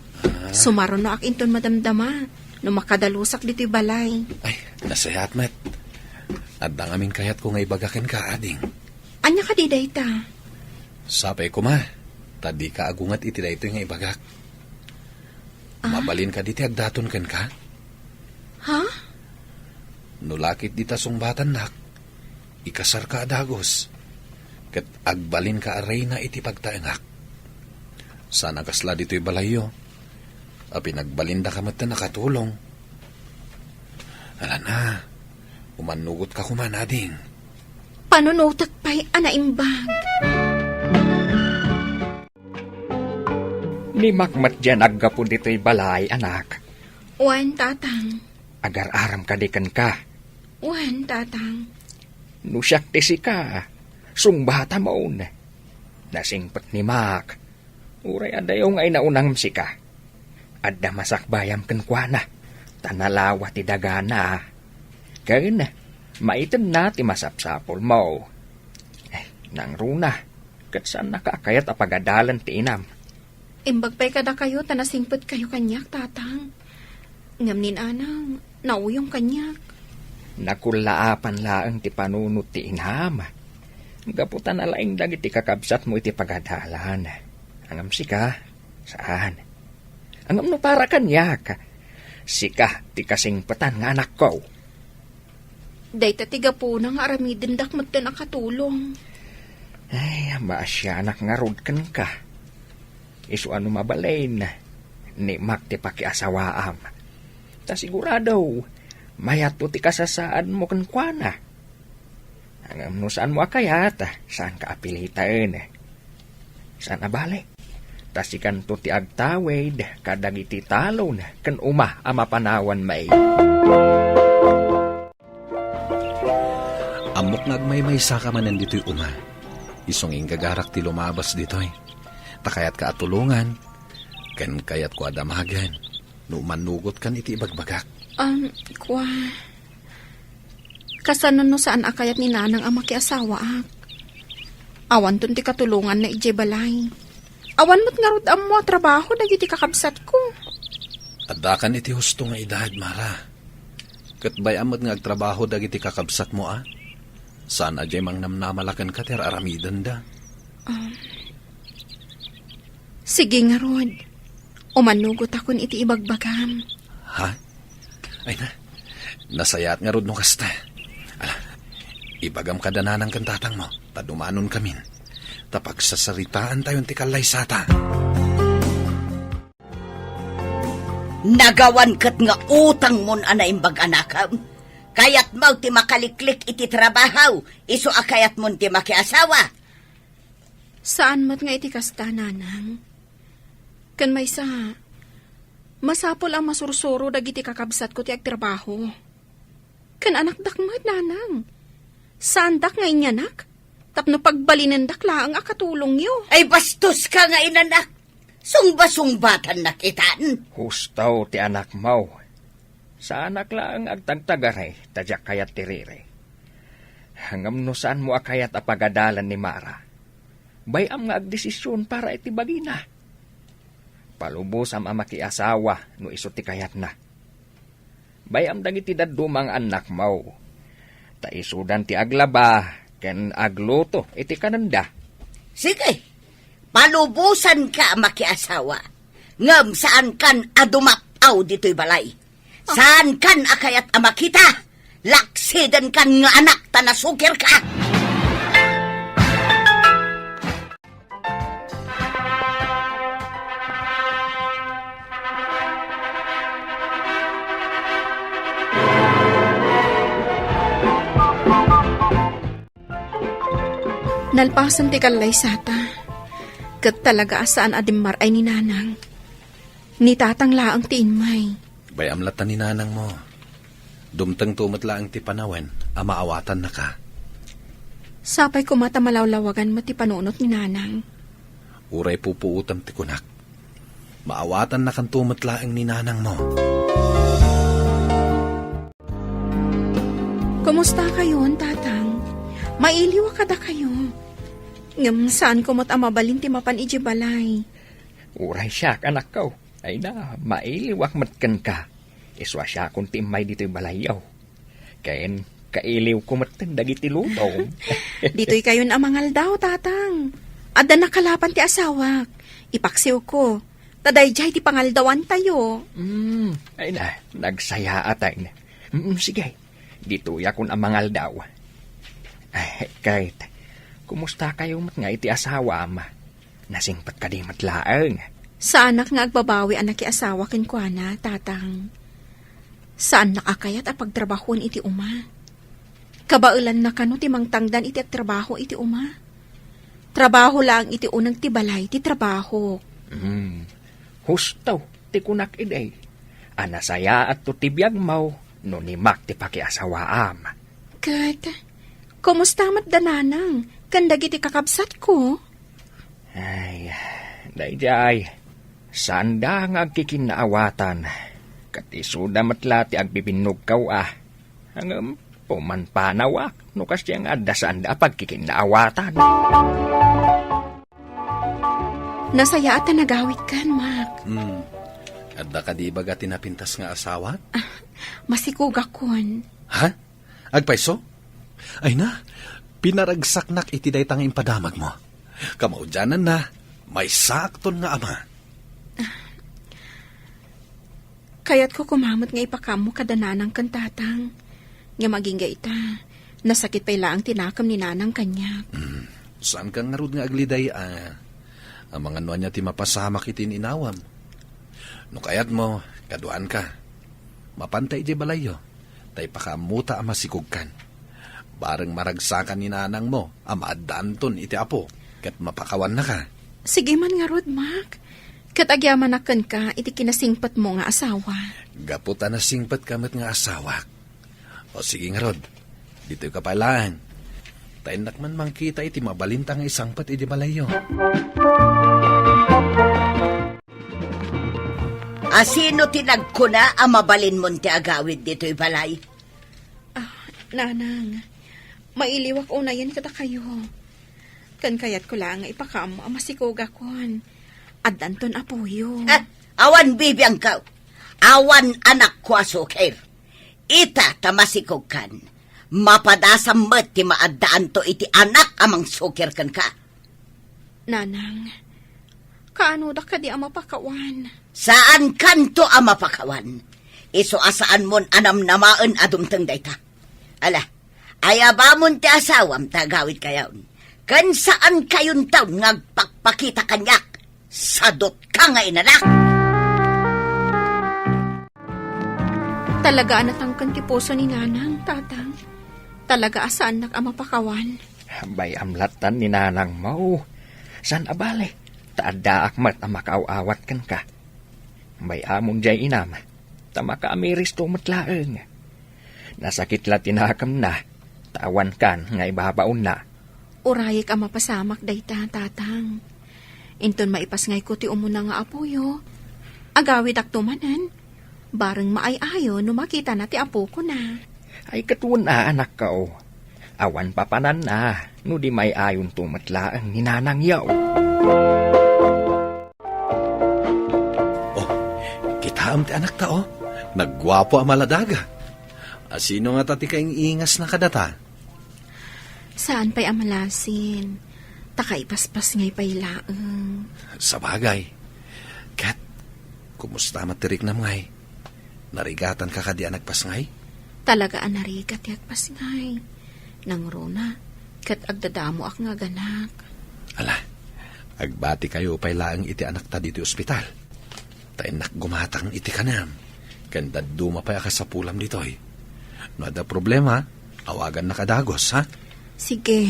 Sumaron no ak inton madamdama. No makadalusak dito'y balay. Ay, nasayat met. At dangamin kayat ko nga ibagakan ka, ading. Anya ka di dayta? Sapay ko ma. Tadi ka agungat iti dayto nga ibagak. Mabalin ka diti agdaton kan ka? Ha? Nulakit di tasong batan nak. Ikasar ka adagos. Kat agbalin ka aray na iti pagtaengak. Sana kasla dito'y balayo. Pinagbalinda ka mata nakatulong. Ala na, umanugot ka kumanading. Panunutak pa'y anaimbag. Ni makmat dyan aggapo dito'y balay, anak. Wan, tatang. Agar-aram kadikan ka. Wan, tatang. Nusyak ti si ka. Sungbata maun. Nasingpat ni Mak. Uray adayong ay naunang si ka. Adda masakbayam kenkwana. Tanalawa ti dagana. Kaya maitan na ti masapsapol mo. Nang runa. Kat saan nakakayat apagadalan ti inam. Imbag pa'y kada kayo, tanasingpot kayo kanyak, tatang. Ngamnin anang, nauyong kanyak. Nakulaapan laang ti panunot ti inam. Gaputan na laing dagiti kakabsat mo iti pagadalan. Angam sika, saan? Angam no para kanyak. Sika, ti kasingpatan nga anak ko. Dayta tiga po nang aramidin dakmat na nakatulong. Ay, maasya anak nga rod kan ka. Isu ano mabalain, ni Mak ti pakiasawaam. Ta sigurado, mayat po ti kasasaan mo kan kwa. Angam no saan mo akayat, saan ka apilitain. Saan abalik? Tasikan to ti agtawid, kadagiti talon, kan uma ama panawan may. Amok ngagmay-may saka man nandito'y uma. Isunging gagarak ti lumabas dito'y. Takayat ka atulungan, ken kayat ko adamagan. No manugot kan iti ibagbagak. Kwa... Kasanon no saan akayat ni nanang ama ki asawa ak. Awan tun ti katulungan na ije balay. Awan mo't nga rod mo trabaho dagiti kakabsat ko. Adakan iti husto nga idahad, Mara. Kat bay amot nga agtrabaho dagiti kakabsat mo, Saan ajay mang namnamalakan ka ter aramidan da? Sige nga, Rod. Umanugot akon iti ibagbagam. Ha? Ay na, nasayat nga Rod no kasta. Ala, ibagam ka dananang kantatang mo, tadumanon kamin. Tapag sasaritaan tayon ti kalay sata. Nagawan kat nga utang mon anaimbag anakam. Kayat mau ti makaliklik iti trabahaw, iso akayat mon ti makiasawa. Saan mat nga iti kasta, nanang? Kan may sa, masapol ang masursuro dagiti kakabsat ko ti agtrabaho. Kan anak dakmat, nanang. Saan dak nga inyanak? Tapno pagbalinendak laang akatulong yo. Ay bastos ka nga inanak. Sungba-sungbatan nakitaan. Hustaw ti anak mo. Sa anak laang agtagtagaray, tadyak kayat tirire. Hangam no saan mo akayat apagadalan ni Mara. Bayam nga agdesisyon para iti bagina. Palubos am ama ki asawa no iso ti kayat na. Bayam dagiti dadumang anak mo. Taisudan ti aglaba, ken agluto iti kananda. Sige, palubusan ka makiasawa. Ngam saan kan adumapaw dito'y balay. Saan kan akayat amakita? Laksidan kan nga anak tanasukir ka. Nalpasan ti kalay sata. Kat talaga asaan adimmar ay ni nanang. Ni tatang laang ti inmay. Bayamlatan ni nanang mo. Dumtang tumat laang ti panawen, amaawatan na ka. Sapay ko mata malawlawagan mo ti panunot ni nanang. Uray pupuutam ti kunak. Maawatan na kan tumat laang ni nanang mo. Kumusta kayo, tatang? Mailiwa kada kayo. Ngam saan kumot amabalin ti mapan iji balay. Uray siya, anak ko. Ay na, mailiwak matkan ka. Iswa siya kung timay dito'y balayaw. Kain, kailiw ko matan dagiti lutong. Dito'y kayo na mangal daw, tatang. Adda nakalapan ti asawak. Ipaksiw ko. Taday jay ti pangaldawan tayo. Ay na, nagsaya atay na. Sige, dito ya kun amangal daw. Ay, kahit, kumusta kayo mat nga iti asawa ama? Nasingpat ka di matlaang. Sa anak nga agbabawi anak ki asawa ken kuana, tatang. Saan nakakayat a pagtrabahon iti uma? Kabailan na kano ti mangtangdan iti agtrabaho iti uma? Trabaho lang iti unang ti balay ti trabaho. Hustaw, ti kunak iday. Anasaya at tutibiyag mau, no ni mak ti pakiasawaam. Kat, kumusta mat dananang? Kandag iti kakabsat ko. Ay, dayjay, sanda nga agkikinaawatan. Katisuda matla ti agbibinog kaw Hangam, pumanpanawak, no kasi ang adda sanda pagkikinaawatan. Nasaya at nagawit kan, Mak. Adda ka di baga tinapintas nga asawa? Masikugakon. Ha? Agpaiso? Ay na, pinaragsaknak iti daytang impadamag mo. Kamaudyanan na, may sakton nga ama. Kaya't ko kumamot nga ipakamo kadananang kantatang. Nga maging ita, nasakit pa ilaang tinakam ni nanang kanya. Saan kang ngarud nga agliday ang mga nuan niya ti mapasamak iti inawam. No kayat mo, kaduan ka. Mapantay di balayo, tay pakamuta ang masikugkan. Bareng maragsakan ni nanang mo, amadanton iti apo, kat mapakawan na ka. Sige man nga rod, Mak. Katagyaman akan ka, iti kinasingpat mo nga asawa. Gaputa na singpat kamat nga asawa. O sige nga rod, dito ka palaan. Tainak man mangkita iti mabalintang isang pat iti balayo. Asino tinagkuna ang mabalin mo ti agawid dito'y balay? Nanang, mailiwak unayan kada kayo. Kan kayat ko lang ipakam ang masikugakon. Adanton apuyo. Awan bibiyang ka. Awan anak ko asukir. Ita tamasikog kan. Mapadasam met ti maadaan to iti anak amang sukir kan ka. Nanang, kaano da ka di ang mapakawan? Saan kanto ang mapakawan? Iso asaan mon anam namaan adumtang dayta. Ala, ayabamon ti asawam tagawid kayaon. Kan saan kayon taon ngagpakpakita kanyak? Sadot ka nga inanak! Talaga anatangkan ti puso ni nanang, tatang. Talaga asaan nak ang mapakawan? Bay amlatan ni nanang mau. San abale? Taadda akmat ang makaaawat kan ka. Bay among jay inam. Tamaka amiris tumatlaeng. Nasakit la tinakam na. Tawan kan nga ibabaon na. Urayik ang mapasamak dayta, tatang. Inton maipasngay ko ti umuna nga apuyo. Agawid aktumanan. Bareng maayayo no makita na ti apo ko na. Ay katuon anak ka Awan papanan na. No di may ayon tumatlaang ni nanang yaw. Kitaam ti anak ta Nagwapo ang maladaga. Sino nga tati kaing ingas na kadata? Saan pa'y amalasin? Takaipaspas ngay pa'y laeng. Sa bagay. Kat, kumusta matirik na ngay? Narigatan ka kadi anagpas ngay? Talaga anarigat yagpas ngay. Nang rona, kat agdadamo ak nga ganak. Ala, agbati kayo pa'y laeng iti anak ta dito ospital. Tainak gumatang iti kanam. Kanda dumapay ka sa pulam ditoy. No ada problema, awagan na kadagos, ha? Sige,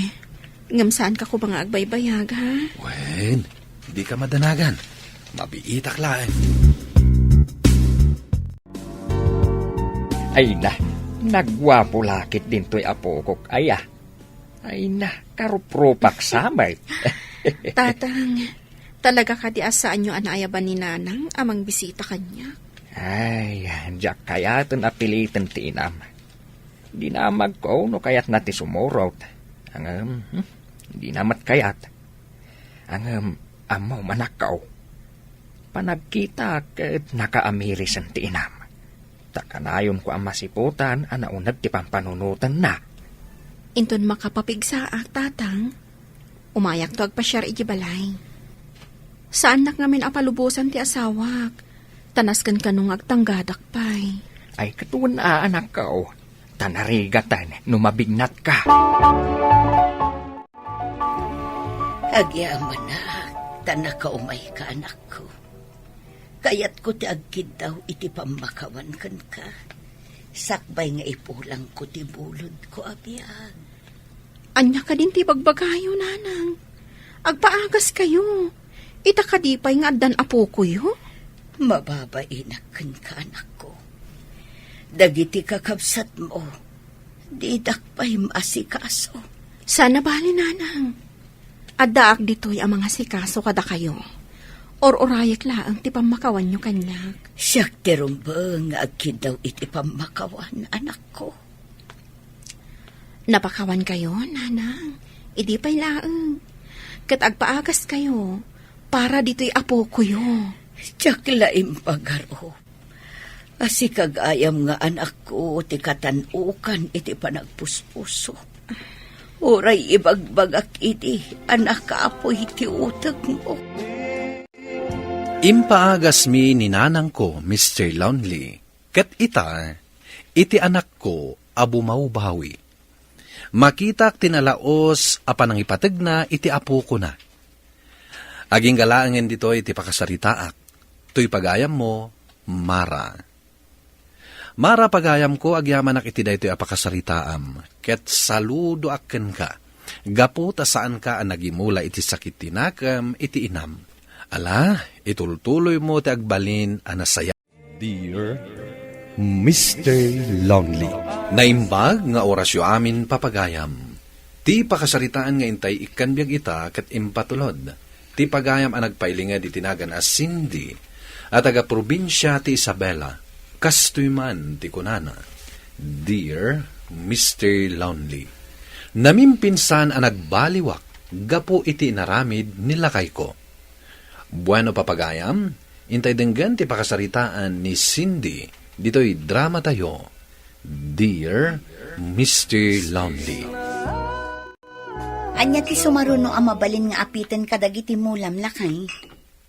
Ngam saan ka ko ba nga agbaybayag, ha? Wen, di ka madanagan. Mabiitak lang. Ay na, nagwapo lakit din to'y apo ko. Ay karupropak samay. Tatang, talaga ka di asaan nyo anayaban ni Nanang amang bisita kanya? Ay, diyak kayatan apilitan ti inam. Di namag ko no kayat nati sumurot. Di namat kayat. Amaw manakaw. Panagkita ket nakaamirisan ti inam. Takanayon ko ang masiputan anaunag ti pampanunutan na. Inton makapapigsaak, tatang. Umayak to agpasyar iti balay. Saan nak ngamin apalubusan ti asawak? Tanaskan kanong agtanggadak pay. Ay katuan anak ko. Tanarigatan, numabignat ka. Agyaman na, tanakaumay ka anak ko. Kayat ko ti agkid daw iti pamakawan kan ka. Sakbay nga ipulang ko ti bulod ko abiyag. Anya ka din ti bagbagayo, Nanang. Agpaagas kayo. Itakadipay nga addan apo ko yo. Mababainak kan ka anak ko. Dagiti kakabsat mo, di dakpay maasikaso. Sana bali, Nanang. Addaak dito'y ang mga sikaso kada kayo. Or orayak laang ti pamakawan nyo kanyak. Siyak tirumbang agkid daw iti pamakawan, anak ko. Napakawan kayo, Nanang. Idi pa'y laang. Kat agpaagas kayo, para dito'y apo ko yo. Siyak laim pagaro. Asi kagayam nga anak ko, ti katanukan iti panagpuspuso. Uray ibagbagak iti, anak kaapoy iti utag mo. Impaagas mi ni Nanang ko, Mr. Lonely. Kat iti anak ko, abu maubawi. Makitak tinalaos, apanang ipatag na, iti apo ko na. Aging galaangin dito, iti pakasaritaak. Tuy pagayam mo, Mara. Mara pagayam ko, agyaman iti da ito'y apakasaritaam. Ket saludo aken ka. Gapu ta saan ka ang nagimula iti sakit tinakam, iti inam. Ala, itultuloy mo ti agbalin anasaya. Dear Mr. Lonely, Naimbag nga orasyo amin papagayam. Ti pakasaritaan nga intay ikanbiag ita kat impatulod. Ti pagayam ang nagpailingad itinagan as Cindy at taga-probinsya ti Isabela. Kastoy man ti kunana. Dear Mr. Lonely, namimpinsan ang nagbaliwak, gapo iti naramid nilakay ko. Bueno papagayam, intay denggan ti pakasaritaan ni Cindy, dito'y drama tayo. Dear Mr. Lonely. Anya ti sumaruno ang mabalin nga apitan kadagiti mulam lakay.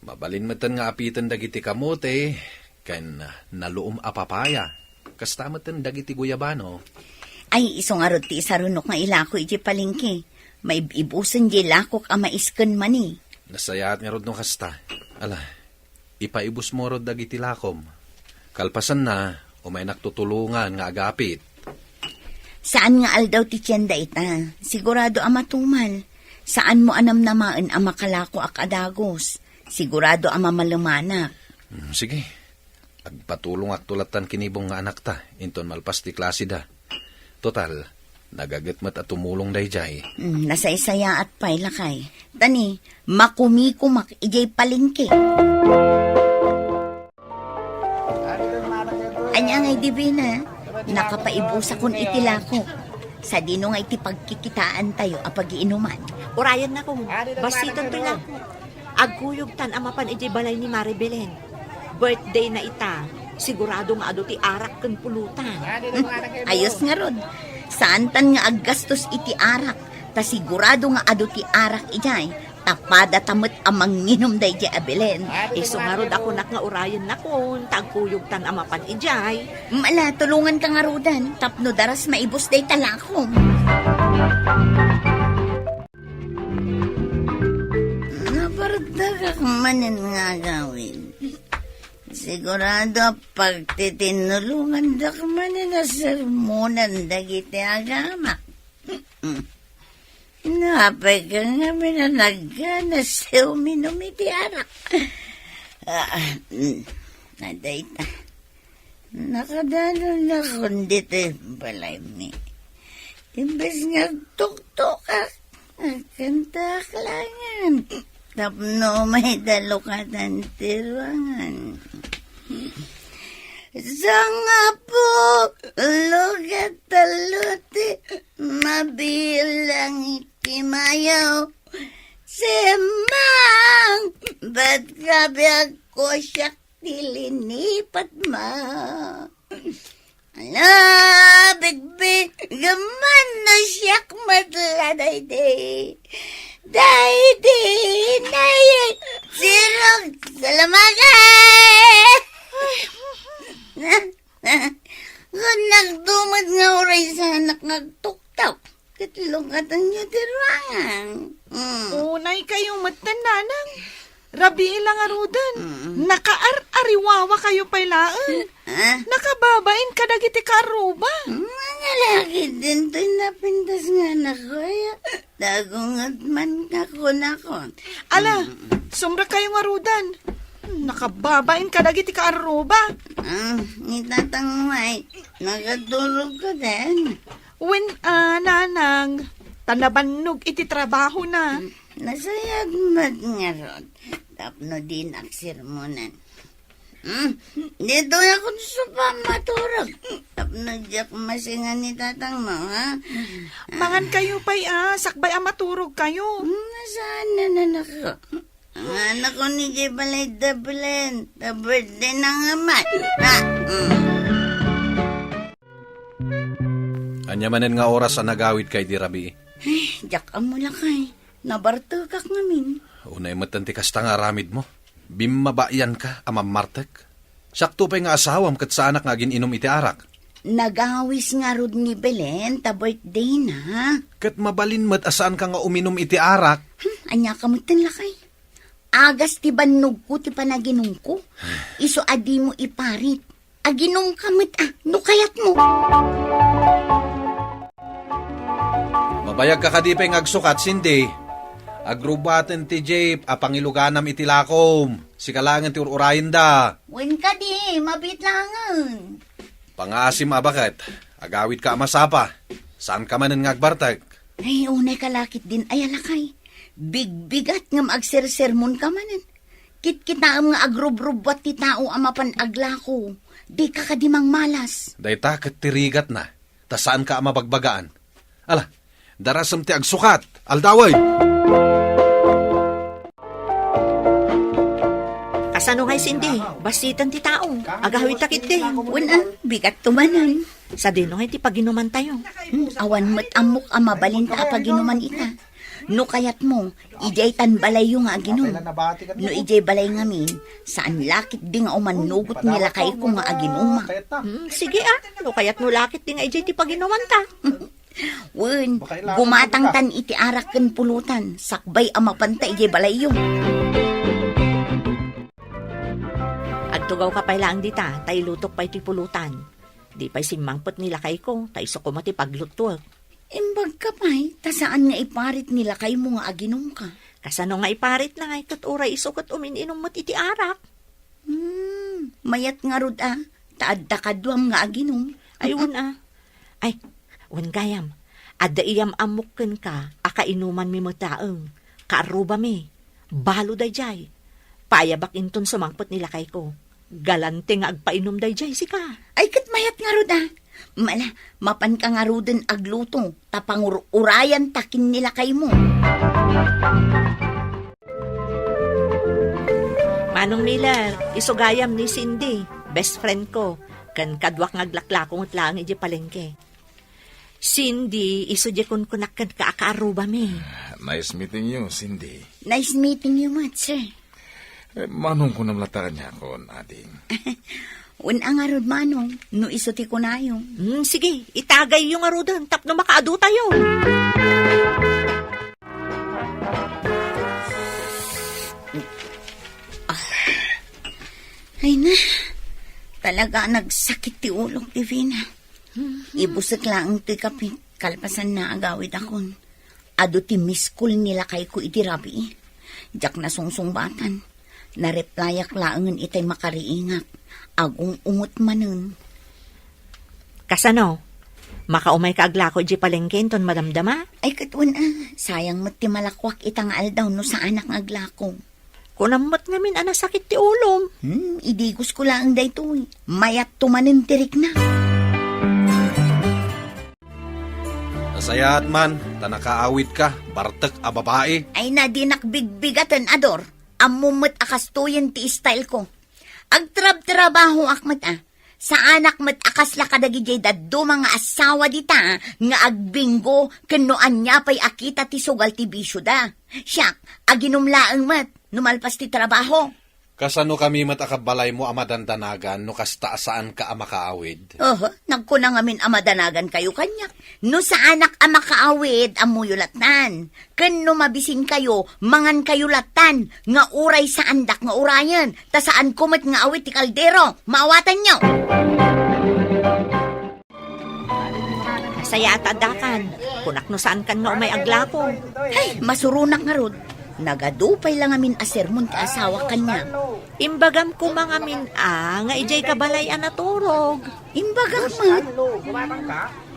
Mabalin matan nga apitan dagiti kamote, ken naluom apapaya. Kastamatan dagiti guyabano. Ay, isong arot ti isarunok nga ilako iti palingki. Maibusan di lakok ang maisken mani. Nasayaat nga rod no kasta. Ala, ipaibus mo rod dagiti lakom. Kalpasan na, umay naktutulungan nga agapit. Saan nga aldaw ti tiyenda ita? Sigurado ang matumal. Saan mo anam namaan ang makalako ak adagos? Sigurado ang mamalumanak. Sige, agpatulong ak tulatan kinibong nga anak ta. Inton malpas ti klase da. Total, nagagatmat at tumulong dayjay. Nasaysaya at pailakay. Tani, makumikumak ijay palingki. Anya ngay divina, nakapaibusa kon itilako. Sa dino nga iti pagkikitaan tayo apag-iinuman. Urayan na kung basiton to lang. Agkuyog tan amapan ijay balay ni Mari Belen. Birthday na ita, sigurado nga ado ti arak ken pulutan. Ayos nga rod. Saan tan nga aggastos iti arak, ta sigurado nga ado ti arak ijay. Tapada tamet amang nginom day di abelen. Sungarod ako nak nga urayan na kun, tagkuyog tan amapan ijay. Mala, tulungan ka nga rodan, tapno daras maibos day talakom. Nabardag manin nga gawin. Sigurado pag titinulungan dak manin na sermonan dagiti agama. Napay ka nga minanagana sa uminom iti arak. Naday ta. Nakadalo na kundi ito balay mi. Imbes nga tuktok kanta klangan. Tapno may dalo ka ng tirangan. Sanga po, lugat taluti, mabilang ikimayaw. Semang, ba't grabe ako siya tilinipat ma? Ala, bigbig, gaman na siyak matladay day. Day, nayay, sirog, salamagay! Kung nagdumad nga oray sa anak nagtuktaw, katilungatan niyo tirangan. Unay kayong matananang. Rabi ilang arudan. Nakaar-ariwawa kayo pailaan. Nakababain ka dagiti karuba. Mga laki din to'y napintas nga na kuya. Dagungat man ako na ko. Ala, sumra kayong arudan. Nakababain ka dagiti kaaruba. Nitatangmay, nakatulog ka din. When nanang, tanabannog iti trabaho na. Nasayag mat nga ron. Tapno din aksirmonan. Dito ako sa pamaturag. Tapno diyak masingan ni tatang mo, ha? Mangan kayo pa'y sakbay maturog kayo. Nasaan na nako? Ang anak ko ni Jay Balay Dablen. The birthday ng amat. Anyamanen nga oras ang nagawid kay di Rabi. Diyak ang mula kay. Nabartugak namin. Unay matanti kasta nga aramid mo. Bimmabayan ka, amamartek. Sakto pa'y nga asawam kat sa anak nga gininom iti arak. Nagawis nga rod ni Belen, ta birthday na. Kat mabalin mat asaan ka nga uminom iti arak. Anya kamutin lakay. Agas ti bannog ko, ti panaginom ko. Iso adi mo iparit. Aginom kamit nukayat mo. Mabayag ka kadipay ng agsukat, Cindy. Agrubaten ti Jape, apangiluganam iti lakom. Sikalangan ti ururayin da. Wen ka di, mabitlangan. Pangasim abakat, agawit ka amasapa. Saan ka manen nga agbartag? Ay, unay kalakit din, ay alakay. Bigbigat nga maagsersermon ka manen. Kit-kita nga agrubrubat ti tao amapan aglako. Di ka kadimang malas. Dayta kat tirigat na. Ta saan ka amabagbagaan? Ala, darasam ti agsukat. Aldaway! Kasano ngay Cindy? Basitan ti tao. Agahawit takit din. Wala, bigat tumanan. Sa dino ngay ti paginuman tayo. Awan mo't amok mabalin ta paginuman ita. No kayat mo, ijay tan balay yung nga aginom. No ijay balay ngamin, saan lakit di nga umanugot nila kay ko nga aginuma. Sige no kayat mo lakit di nga ijay ti paginuman ta. Wen, gumatang tan iti arak ken pulutan, sakbay amapanta ijay balay yung. Agtugaw ka pa'y lang di ta, tay lutok pa'y ti pulutan. Di pa'y simmangpot nila kay ko, tay sukuma ti paglutwag. Imbag ka pa'y, ta saan nga iparit nila kay mo nga aginom ka? Kasano nga iparit na ngay kat uray isukot umininom mo't iti arak. Mayat nga rod taad da kadwam nga aginom. Ayun Ay, wan gayam, adda iyam amukken ka, akainuman mi mo taeng, kaaruba mi, balo day jay. Payabak inton sumangpot nila kay ko. Galante nga agpainom day jay si ka. Ay kat mayat nga rod Mala, mapan ka nga ruden agluto, tapang urayan takin nila kay mo. Manong Miller, isugayam ni Cindy, best friend ko, kan kadwak ngaglaklakong at lang iji palengke. Cindy, isudya kun kunak kan kaakaaruba mi. Nice meeting you, Cindy. Nice meeting you, Mat, sir. Manong ko namlatakan niya ako, ading. Ang arod manong, no isuti ko na yung. Sige, itagay yung arodan, tapno makaadu tayo. Ay na, talaga nagsakit ti ulong ti Vina. Ibusik lang ti kapit, kalpasan na agawid akon. Ado ti miskul nila kay ko iti rabi. Jak na sungsungbatan. Nareplayak laangan itay makariingak. Agong ungot manen. Kasano? Makaumay ka aglako iti palengke ton madamdama? Ay katwan sayang mo't ti malakwak itang aldaw no sa anak ng aglako. Kunamot ngamin sakit ti ulom. Idigos ko lang daytoy. Mayat tumanin tirik na. Nasayaat man, tanakaawit ka, bartek a babae. Ay na di nakbigbigatan, Ador. Amumot akastuyan ti style ko. Agtrab-trabaho akmat Sa anak mat akas la kadagijay daddo mga asawa dita nga agbinggo kanoan niya pa'y akita ti sugal ti bisyo da. Siyak, aginumlaang mat, numalpas ti trabaho. Kasano kami matakabalay mo amadandanagan no kasta saan ka makaawid? Nagkunang amin amadanagan kayo kanyak. No sa anak makaawid amuyulatan. Ken no mabisin kayo, mangan kayo latan. Nga uray sa andak nga urayan. Ta saan kumat nga awit ti kaldero. Maawatan nyo. Saya at adakan. Kunak no saan kan nga umay aglako. Ay, masurunak nga rod. Nagadupay lang amin asermon ti asawa kanya. Imbagam ko mga nga ijay kabalay naturog. Imbagam mat.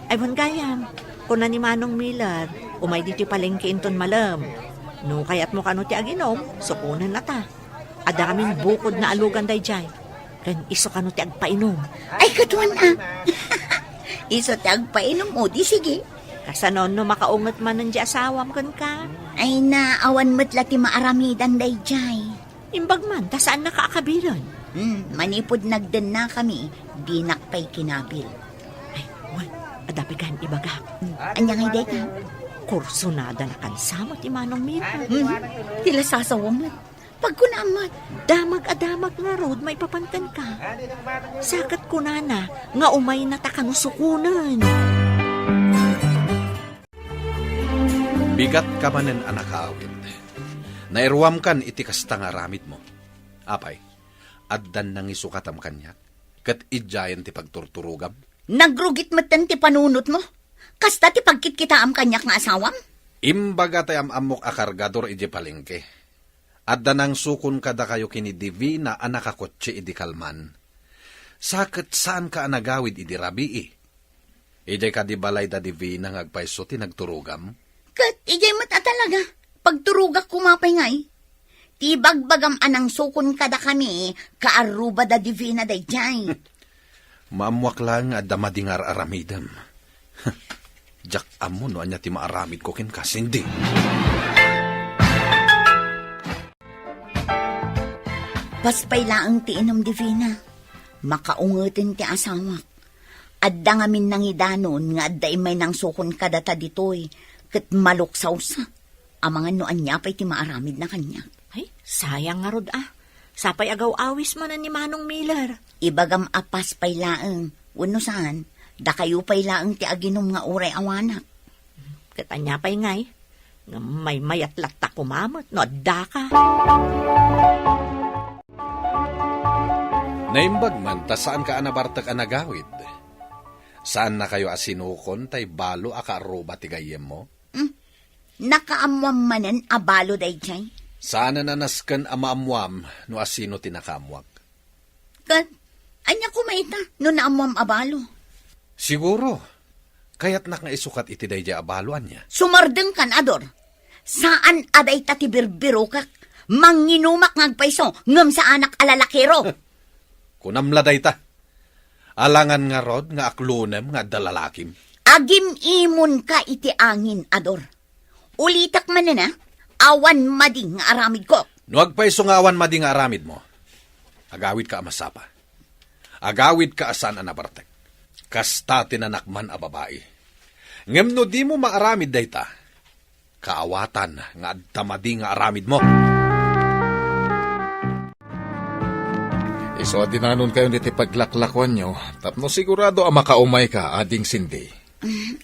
Ay gayam, kuna ni Manong Miller, umay diti palengke inton malam. No kayat mo kano ti aginom, sukunan na ta. Ada kaming bukod na alugan dayjay. Ken iso kano ti agpainom. Ay katuan Iso ti agpainom o di sige. Kasanon no makaungot man ng asawam kan ka. Ay na, awan mo't lati maaramidan dayjay. Imbag man, ta saan nakaakabilan? Manipod nagden na kami, di nakpay kinabil. Ay, adapigan ibaga. Anya ngay day ka? Kursunada na kansama ti Manong Mira. Tila sasawamat. Pagkunamat. Damag-adamag nga rod, may papantan ka. Sakat kunana, nga umay na takanusukunan. Bigat ka manen anakaawit. Nairuam kan iti kasta nga ramid mo. Apay, addan nang isukatam kanyak, kat idjayan ti pagturturugam. Nagrugit matan ti panunot mo? Kasta ti pagkitkitaam kanyak nga asawam? Imbaga tay amok akargador iji palengke. Addan nang sukun kada kayo kini Divina anakakotse idi kalman. Sakit saan ka anagawid idi rabii. Ijay ka di balay da Divina ngagpaiso ti nagturugam. Kat, ijay mata talaga. Pagturugak kumapay ngay. Tibagbagam anang sukon kada kami, kaaruba da Divina dayjay. Maamwak lang at damadingar aramidam. Jak amo no anya ti maaramid ko kin kasindi. Paspay laang ti inom Divina. Makaungutin ti asawak. Adda ngamin nang idanon nga adda imay nang sukon kada ta ditoy. Kat maluksaw sa. Amangan no anya pa'y ti maaramid na kanya. Ay, sayang nga rod Sapay agaw awis man ni Manong Miller. Ibagam apas pay laang. Wano saan? Da kayo pay laang ti aginom nga uray awanak. Katanya pay ngay. Nga may mayat latta kumamot. No, adda ka. Naimbag man, ta saan ka anabartak anagawid? Saan na kayo asinukon tay balo akaruba ti gayem mo? Nakaamwam manen abalo dayjay. Saan na nasken amaamwam no asino tinakamwak? Kat, anya kumaita no naamwam abalo. Siguro, kayat nak nga isukat iti dayjay abalo anya. Sumardeng kan, Ador. Saan aday tati birbiro kak? Manginumak ngagpaiso ngem sa anak alalakero. Kunamladay ta. Alangan nga rod nga aklunem nga dalalakim. Agim imon ka iti angin, Ador. Ulitak man na, awan mading nga aramid ko. No agpaiso nga awan mading nga aramid mo. Agawid ka amasapa. Agawid ka asan anabartek. Kasta tinanakman a babae. Ngem no di mo maaramid dayta, kaawatan nga adta mading nga aramid mo. So, dinanon kayo niti paglaklakwan nyo, tapno sigurado ang makaumay ka, ading sindi.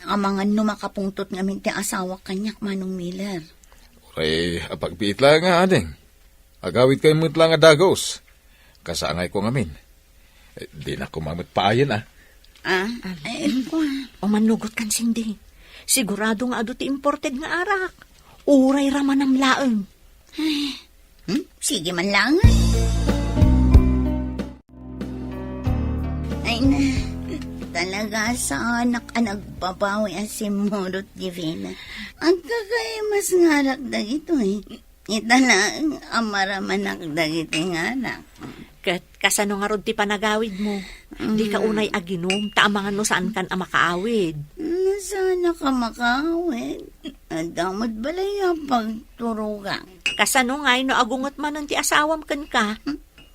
Amangan no makapungtot ngamin ti asawa kanyak Manong Miller. Uray, apagbiit lang nga, ading. Agawid kayo mo't lang nga dagos. Kasaangay ko ngamin. Di na kumamit paayan, O manugot kan sindi. Sigurado nga ado ti imported nga arak. Uray raman ang laeng. Sige man lang. Ay na, talaga sa anak ang nagpapawi ang si Morot Divina. Ang kakay mas ngarak da ito eh. Italang amaraman dagiti nga anak. Kat kasano nga rod ti panagawid mo. Di ka unay aginom, taamangan no saan kan makaawid. Sana ka makawid. Damot balay ang pagturuga. Kasano nga no agungot man ti asawam kan ka.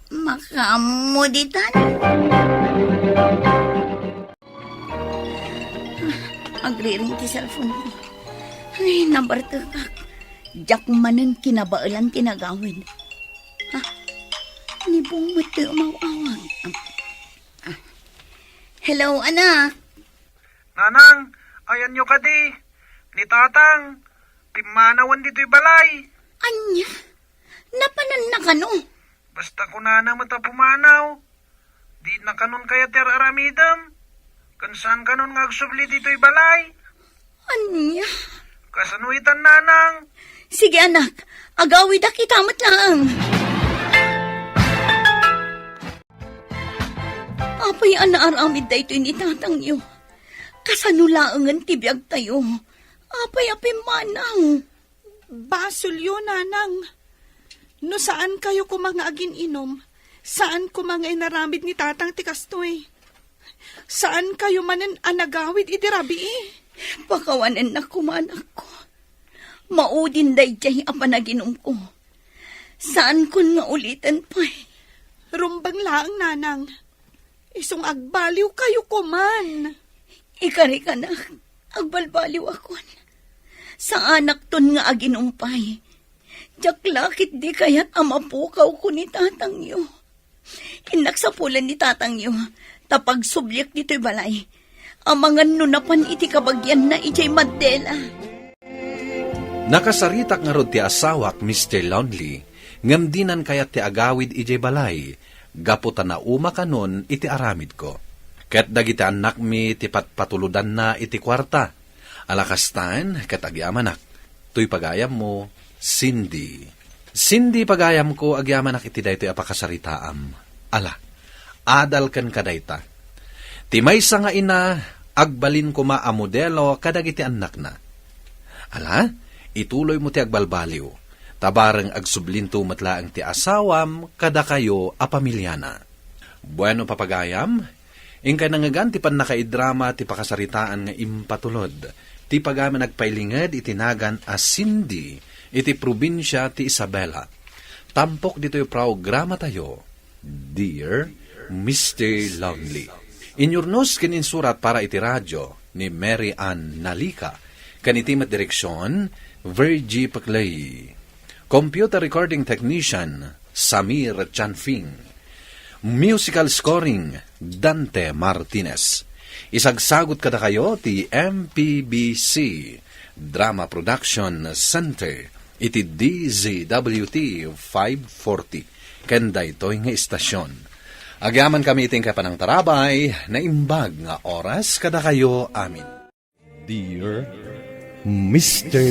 Makamuditan. Agriring ti cellphone ko. Ay, nabartagak. Diyak manan kinabaalan tinagawin. Ni bumot tayo umawawag. Hello, anak. Nanang, ayan nyo ka di. Ni tatang, pimanawan dito'y balay. Anya, napanan na kano. Basta ko na mata pumanaw. Di na kanon kaya ter aramidam. Kansan kanon nga agsubli dito'y balay. Anya. Kasanuitan nanang. Sige anak, agawid akitamat lang. Apay anaaramid da ito'y nitatang iyo. Kasanulaangan tibiyag tayo. Apay manang. Basol yun, nanang. No saan kayo kumangagin inom? Saan kumangay naramid ni tatang tikastoy? Saan kayo manan anagawid idirabi eh? Pakawanan na kumanak ko. Maudin day jay apanaginom ko. Saan kun nga ulitan pa eh? Rumbang laang, nanang. Isong agbaliw kayo kuman. Ikari ka na, agbalbaliw ako. Sa anak ton nga aginumpay. Diyak lakit di kaya't amapukaw ko ni tatang yo. Inaksapulan ni tatang yo, tapag subyak dito'y balay. Amangan nunapan iti kabagyan na ijay Mandela. Nakasaritak nga rod ti asawak Mr. Lonely, ngamdinan kayat ti agawid ijay balay, gaputa na umakanon iti aramid ko. Ket dagiti anak mi ti patuludan na iti kwarta. Alakastan ket agyamanak. Tuy pagayam mo, Cindy. Cindy pagayam ko agyamanak iti daytoy apakasaritaam. Ala, adal ken kadayta. Ti maysa nga ina, agbalin ko maamodelo kadagiti anak na. Ala, ituloy mo ti agbalbaliw. Tabareng agsublinto matlaang ti asawam kada kayo a pamilyana. Bueno papagayam, ingkay nangagan ti pan nakaidrama ti pakasaritaan nga impatulod. Ti pagama nagpailinged itinagan a Cindy iti probinsya ti Isabela. Tampok dito yung programa tayo. Dear Mr. Lonely. Inyurnos kininsurat para iti radyo ni Mary Ann Nalika. Kanitimat direksyon, Virgie Paclay. Computer recording technician, Samir Chanfing. Musical scoring, Dante Martinez. Isagsagot kada kayo ti MPBC Drama Production Center iti DZWT 540 kenda ito'y nga istasyon. Agyaman kami iting kapanang tarabay na imbag nga oras kada kayo amin. Dear Mr.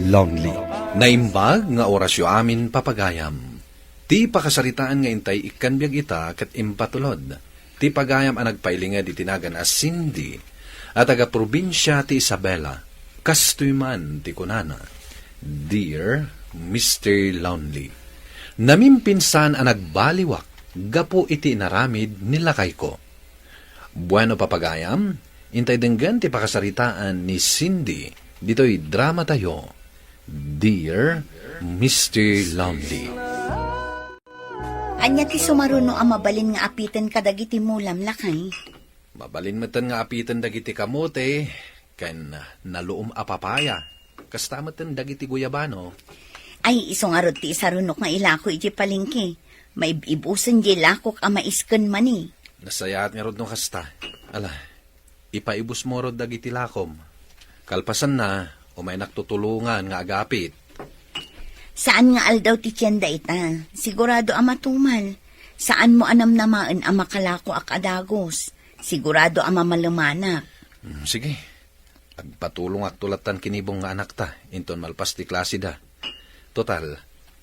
Lonely. Naimbag nga orasyo amin papagayam. Ti pakasaritaan nga intay ikanbiag ita ket impatulod. Ti pagayam ang nagpailingad itinagan as Cindy at taga-probinsya ti Isabela. Kastoy man ti kunana. Dear Mr. Lonely. Namimpinsan ang nagbaliwak gapo iti naramid nilakay ko. Bueno papagayam, intay denggan ti pakasaritaan ni Cindy. Dito'y drama tayo. Dear Mr. Lonely. Anya ti sumaruno ang mabalin nga apitan kadagiti mulam lakay. Mabalin matan nga apitan dagiti kamote, ken naluom apapaya. Kastamatan dagiti guyabano. Ay, isong arod ti isarunok nga ilako iti palingki. May ibusan di lakok ang maisken mani. Nasayaat nga rod no kasta. Ala, ipaibus mo rod dagiti lakom. Kalpasan na, umay naktutulungan nga agapit. Saan nga aldaw ti tiyenda ita? Sigurado ang matumal. Saan mo anam namaan ang makalako ak adagos? Sigurado ang mamalamanak. Sige, Agpatulong ak tulatan kinibong nga anak ta, inton malpas ti klase da. Total,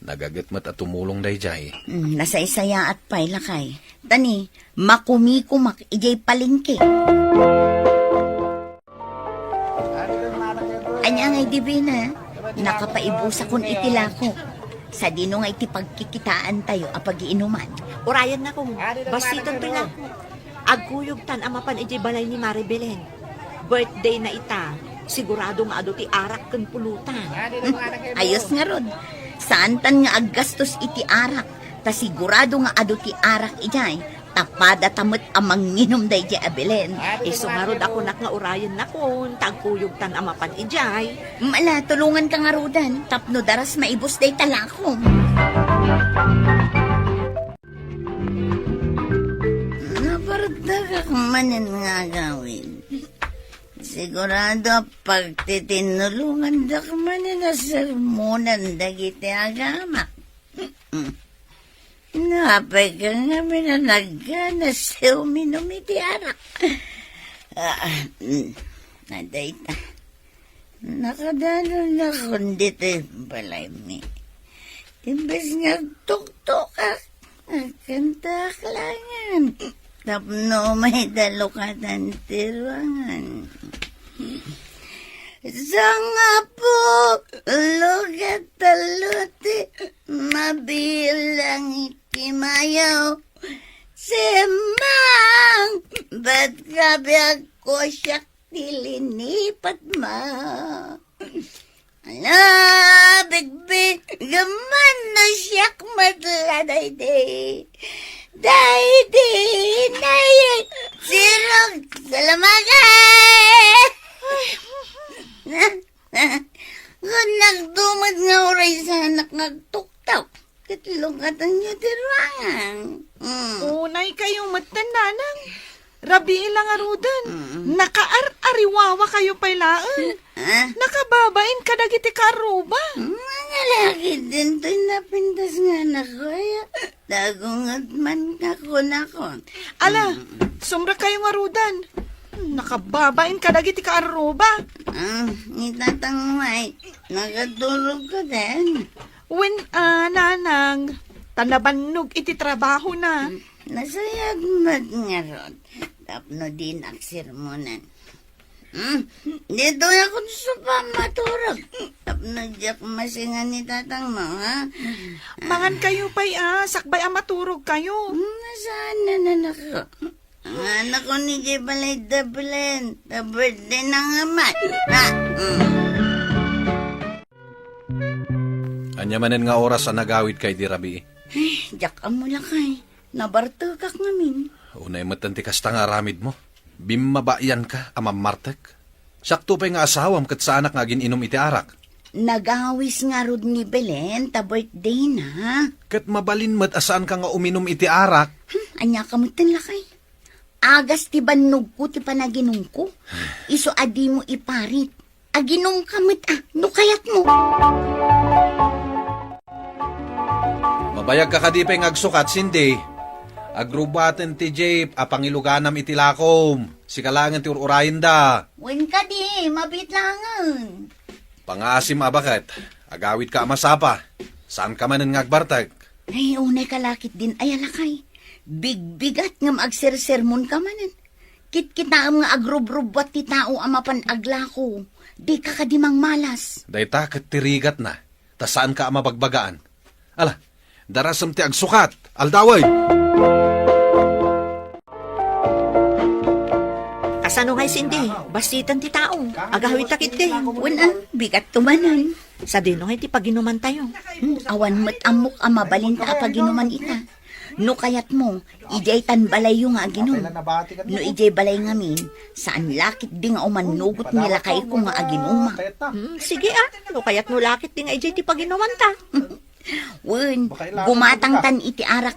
nagagatmat at tumulong dayjay. Nasaysaya at pay lakay. Tani, makumikumak ijay palingki. Anya ngay divina, nakapaibusa kon itilako. Sa dino nga iti pagkikitaan tayo a pag-iinuman. Urayan na kong basitan to lang. Agkuyog tan amapan ijay balay ni Mari Belen. Birthday na ita, sigurado nga ado ti arak ken pulutan. Ayos nga rod. Saan tan nga aggastos iti arak, ta sigurado nga ado ti arak ijay. Tapada tamot amang nginom day di abelen. Sumarod ako nak nga urayan na kon, tagkuyog tan amapan ijay. Mala, tulungan ka nga rodan. Tapno daras maibos day talakom. Naparagdag manan nga gawin. Sigurado pagtitinulungan da ka manan na sermonan dagiti agamak. Napay ka nga minanagana sa uminom iti arak. Naday ta. Nakadalo na kundi tayo balay mi. Imbes nga tuktok kanta aklangan. Tapno may dalo ka ng tiruangan. Sanga po, lugat taluti, mabilang ikimayaw. Semang, ba't gabi ako siyak tilinipat ma? Ala, bigbig, gaman na siyak matladay day. Day, sirog, salamagay! Kung nagdumad nga oray sa anak nagtuktaw, katilungatan niyo tiruangan. Unay kayo matananang. Rabi ilang arudan. Nakaar-ariwawa kayo pailaan. Nakababain ka dagiti karuba. Mga laki din to'y napintas nga na kuya. Dagungat man ako na kon. Ala, sumra kayong arudan. Nakababain ka dagiti kaaruba. Itatangmay, nagatulog ka din. When nanang, tanabanog iti trabaho na. Nasayag mat nga ron. Tapno din aksirmonan. Dito ako sa pamaturag. Tapno diyak masingan ni tatang mo, ha? Mangan kayo pa'y sakbay maturog kayo. Nasaan na nanako? Ang anak ko ni Jay Balay Dablen. The birthday na nga man. Anyamanen nga oras sa nagawid kay di Rabi. Diyak ang mula kay. Nabartugak ngamin. Unay matanti kasta nga aramid mo. Bimmabayan ka, amamartek. Sakto pa'y nga asawam kat sa anak nga gininom iti arak. Nagawis nga rod ni Belen, ta birthday na. Kat mabalin mat asaan ka nga uminom iti arak. Anya ka mo lakay. Agas ti banog ko ti panaginom ko. Iso adi mo iparit. Aginom ka mat no kayat mo. Mabayag ka kadipay ngagsukat, Cindy. Agrubaten ti Jay, apangiluganam itilakom. Si kalangan ti ururayin da. Wen ka di, mabitlangan. Pangasim abakat, agawid ka amasapa. Saan ka manen ngagbartag? Ay, unay kalakit din ay alakay. Bigbigat nga maagsersermon ka manen. Kit-kitaam nga agrubrubat ti tao amapan aglako. Di ka kadimang malas. Dayta kat tirigat na. Ta saan ka amabagbagaan? Ala, darasam ti agsukat, aldaway! Kasano ngay Cindy, basitan ti taong, agahawit takit din. Wala, bigat tumanan. Sa dino ngay ti paginuman tayo. Awan mo't amok amabalinta a paginuman ita. No kayat mo, ijay tan balay yung aginom. No ijay balay ngamin, saan lakit di nga umanugot nila kay ko nga aginuma. Sige no kayat no lakit di nga ijay ti paginuman ta. Wen, gumatang tan iti arak